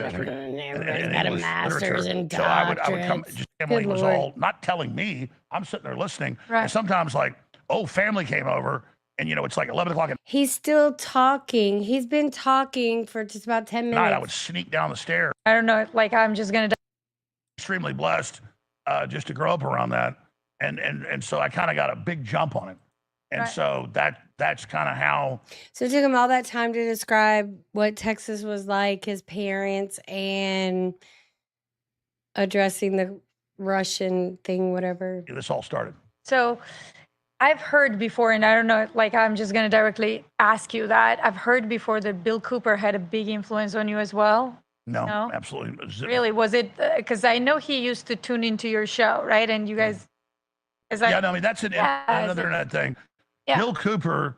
history. And got a master's in doctorate. So I would come, just family was all not telling me. I'm sitting there listening. Right. And sometimes like, oh, family came over and, it's like 11 o'clock at He's still talking. He's been talking for just about 10 minutes. night. I would sneak down the stairs. I don't know. Like, I'm just going to. Extremely blessed just to grow up around that. And so I kind of got a big jump on it. And so that's kind of how. So it took him all that time to describe what Texas was like, his parents, and addressing the Russian thing, whatever. This all started. So I've heard before, and I don't know, like, I'm just going to directly ask you that. I've heard before that Bill Cooper had a big influence on you as well. No? Absolutely. Really? Was it? Because I know he used to tune into your show, right? And you guys. That's another internet thing. Yeah. Bill Cooper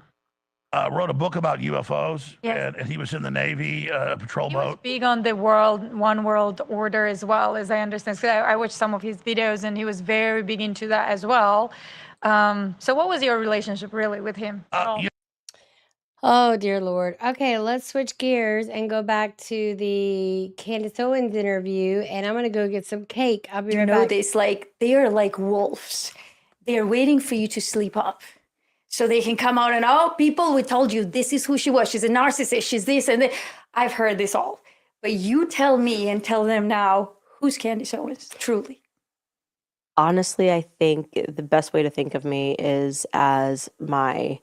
wrote a book about UFOs, and he was in the Navy patrol boat. He was big on the one world order as well, as I understand. So I watched some of his videos, and he was very big into that as well. So what was your relationship really with him? Oh, dear Lord. Okay, let's switch gears and go back to the Candace Owens interview, and I'm going to go get some cake. I'll be right back. This, like, they are like wolves. They are waiting for you to sleep up so they can come out and, oh, people, we told you this is who she was. She's a narcissist. She's this and that. I've heard this all. But you tell me and tell them now, who's Candace Owens, truly? Honestly, I think the best way to think of me is as my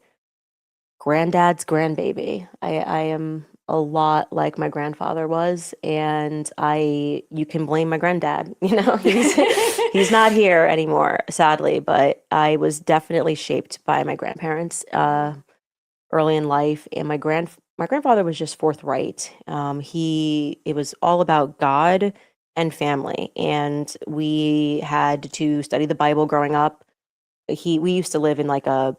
granddad's grandbaby. I am a lot like my grandfather was, and you can blame my granddad. He's not here anymore, sadly, but I was definitely shaped by my grandparents early in life, and my grandfather was just forthright. It was all about God and family. And we had to study the Bible growing up. We used to live in like a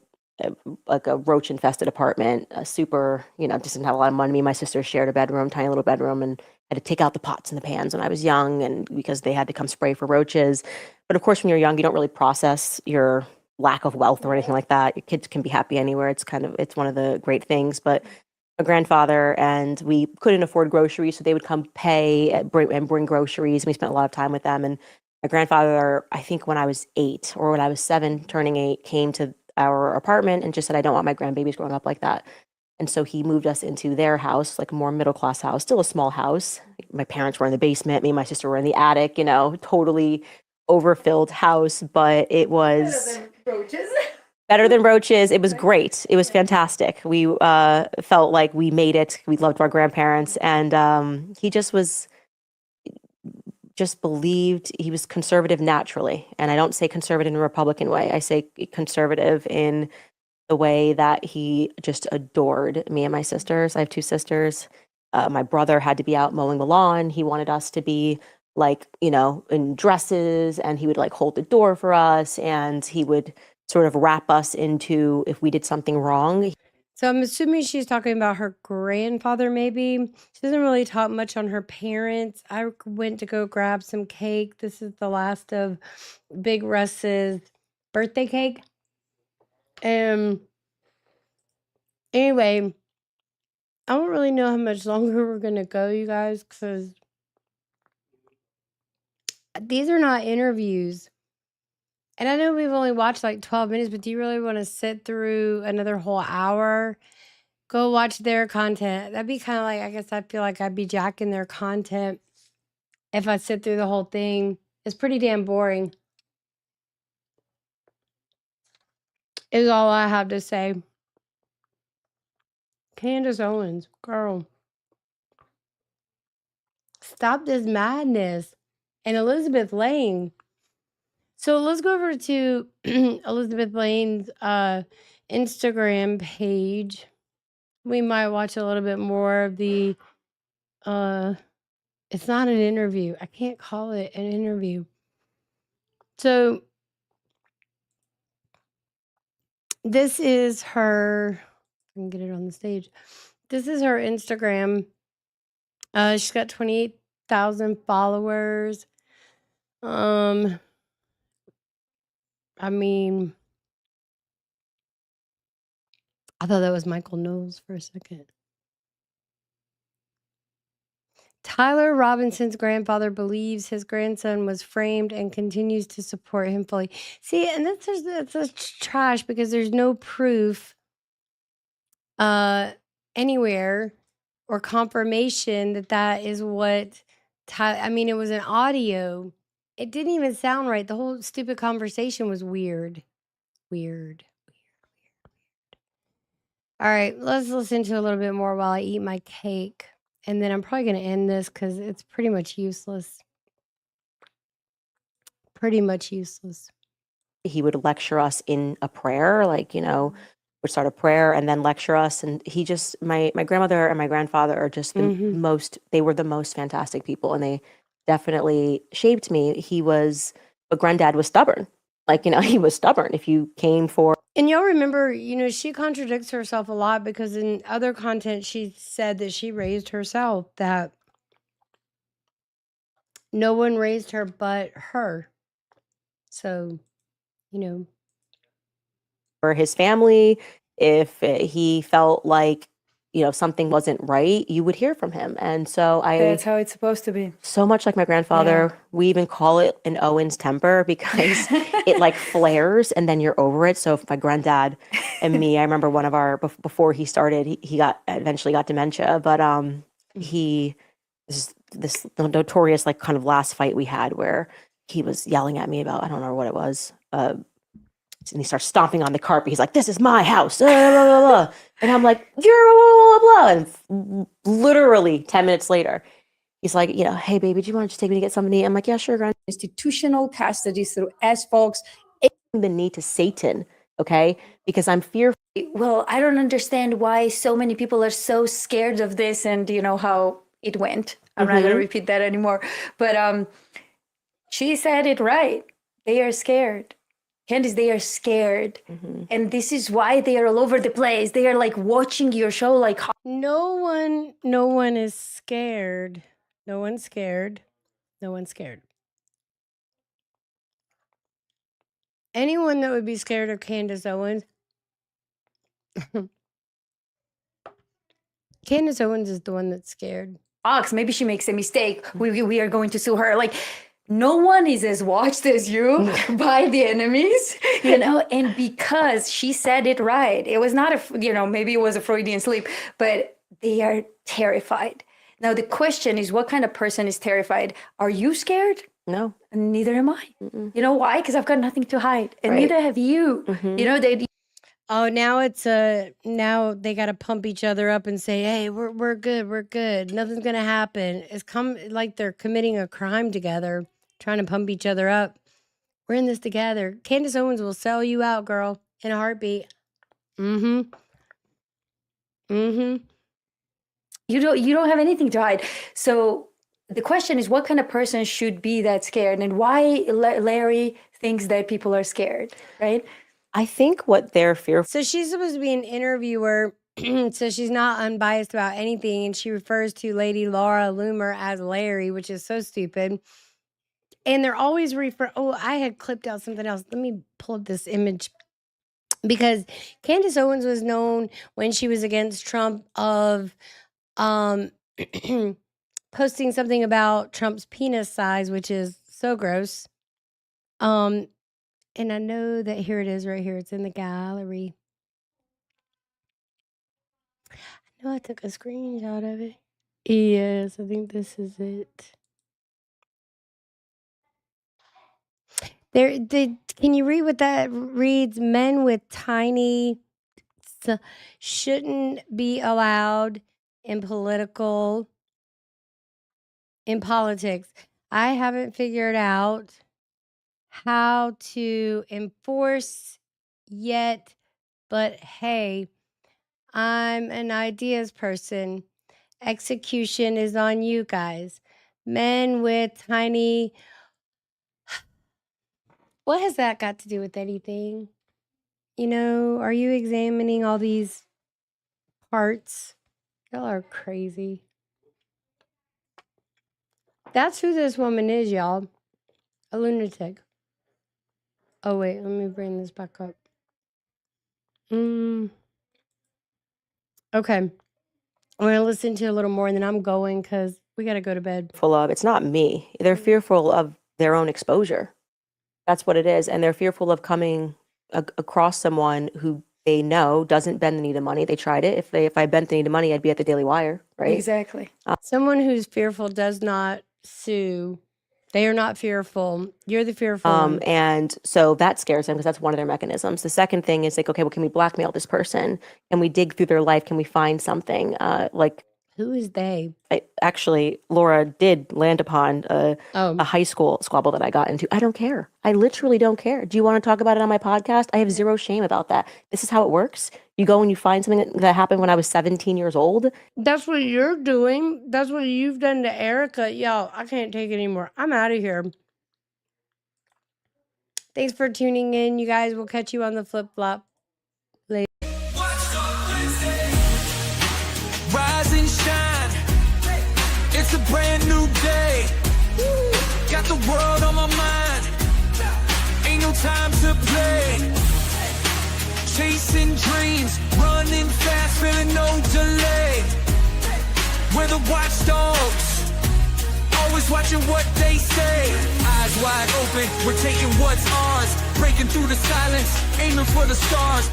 roach infested apartment, a super, just didn't have a lot of money. Me and my sister shared a bedroom, tiny little bedroom, and had to take out the pots and the pans when I was young, and because they had to come spray for roaches. But of course, when you're young, you don't really process your lack of wealth or anything like that. Your kids can be happy anywhere. It's one of the great things. But a grandfather, and we couldn't afford groceries, so they would come pay and bring groceries. And we spent a lot of time with them. And my grandfather, I think when I was 8 or when I was 7, turning 8, came to our apartment and just said, I don't want my grandbabies growing up like that. And so he moved us into their house, like a more middle class house, still a small house. My parents were in the basement, me and my sister were in the attic, totally overfilled house, but it was better than roaches. It was great. It was fantastic. We felt like we made it. We loved our grandparents, and he just believed he was conservative naturally. And I don't say conservative in a Republican way. I say conservative in the way that he just adored me and my sisters. I have 2 sisters. My brother had to be out mowing the lawn. He wanted us to be like, in dresses, and he would like hold the door for us, and he would sort of wrap us into if we did something wrong. So I'm assuming she's talking about her grandfather, maybe. She doesn't really talk much on her parents. I went to go grab some cake. This is the last of Big Russ's birthday cake. Anyway, I don't really know how much longer we're going to go, you guys, because these are not interviews. And I know we've only watched like 12 minutes, but do you really want to sit through another whole hour? Go watch their content. That'd be kind of like, I guess I feel like I'd be jacking their content if I sit through the whole thing. It's pretty damn boring, is all I have to say. Candace Owens, girl. Stop this madness. And Elizabeth Lane. So let's go over to Elizabeth Lane's Instagram page. We might watch a little bit more of the it's not an interview. I can't call it an interview. So this is her, I can get it on the stage. This is her Instagram. She's got 28,000 followers. I mean, I thought that was Michael Knowles for a second. Tyler Robinson's grandfather believes his grandson was framed and continues to support him fully. See, and that's trash because there's no proof anywhere or confirmation that is what Tyler. I mean, it was an audio. It didn't even sound right. The whole stupid conversation was weird. Weird. All right, let's listen to a little bit more while I eat my cake. And then I'm probably going to end this because it's pretty much useless. Pretty much useless. He would lecture us in a prayer, like, would start a prayer and then lecture us. And he just, my grandmother and my grandfather are just they were the most fantastic people. And they definitely shaped me. But granddad was stubborn. Like, he was stubborn. If you came for. And y'all remember, she contradicts herself a lot because in other content, she said that she raised herself, that no one raised her but her. So, For his family, if he felt like, something wasn't right, you would hear from him. And so That's how it's supposed to be. So much like my grandfather, we even call it an Owens temper because it like flares and then you're over it. So if my granddad and me, I remember one of our, before he started, he eventually got dementia, but this notorious like kind of last fight we had where he was yelling at me about, I don't know what it was, and he starts stomping on the carpet. He's like, this is my house. Blah, blah, blah, blah. And I'm like, you're blah, blah, blah. And literally 10 minutes later, he's like, hey, baby, do you want to just take me to get something to eat? I'm like, yeah, sure, Grand. Institutional custody through S-Folks. The need to Satan, okay? Because I'm fearful. Well, I don't understand why so many people are so scared of this and, how it went. I'm not going to repeat that anymore. But she said it right. They are scared. Candace, they are scared. And this is why they are all over the place. They are like watching your show like No one is scared. No one's scared. No one's scared. Anyone that would be scared of Candace Owens. Candace Owens is the one that's scared. Ox. Maybe she makes a mistake. We are going to sue her. Like, no one is as watched as you by the enemies, you know, and because she said it right. It was not maybe it was a Freudian slip, but they are terrified. Now, the question is, what kind of person is terrified? Are you scared? No. And neither am I. You know why? Because I've got nothing to hide. And Right. neither have you. You know, Oh, now now they got to pump each other up and say, "Hey, we're good. Nothing's gonna happen." It's like they're committing a crime together, trying to pump each other up. We're in this together. Candace Owens will sell you out, girl, in a heartbeat. You don't have anything to hide. So the question is, what kind of person should be that scared, and why Larry thinks that people are scared, right? I think what they're fearful. So she's supposed to be an interviewer, so she's not unbiased about anything, and she refers to Lady Laura Loomer as Larry, which is so stupid. And they're always I had clipped out something else. Let me pull up this image. Because Candace Owens was known when she was against Trump of posting something about Trump's penis size, which is so gross. And I know that here it is right here. It's in the gallery. I know I took a screenshot of it. Yes, I think this is it. Can you read what that reads? Men with tiny shouldn't be allowed in politics. I haven't figured out how to enforce yet, but hey, I'm an ideas person. Execution is on you guys. Men with tiny. What has that got to do with anything? You know, are you examining all these parts? Y'all are crazy. That's who this woman is, y'all. A lunatic. Oh, wait, let me bring this back up. Okay. I'm going to listen to a little more and then I'm going because we got to go to bed. It's not me. They're fearful of their own exposure. That's what it is. And they're fearful of coming across someone who they know doesn't bend the knee to money. They tried it. If I bent the knee to money, I'd be at the Daily Wire, right? Exactly. Someone who's fearful does not sue. They are not fearful. You're the fearful one. And so that scares them because that's one of their mechanisms. The second thing is like, okay, well, can we blackmail this person? Can we dig through their life? Can we find something? Who is they? Actually, Laura did land upon a high school squabble that I got into. I don't care. I literally don't care. Do you want to talk about it on my podcast? I have zero shame about that. This is how it works. You go and you find something that happened when I was 17 years old. That's what you're doing. That's what you've done to Erica. Y'all, I can't take it anymore. I'm out of here. Thanks for tuning in, you guys. We'll catch you on the flip-flop later. Rise and shine. It's a brand new day. Got the world on my mind. Ain't no time to play. Chasing dreams, running fast, feeling no delay. We're the watchdogs, always watching what they say. Eyes wide open, we're taking what's ours. Breaking through the silence, aiming for the stars.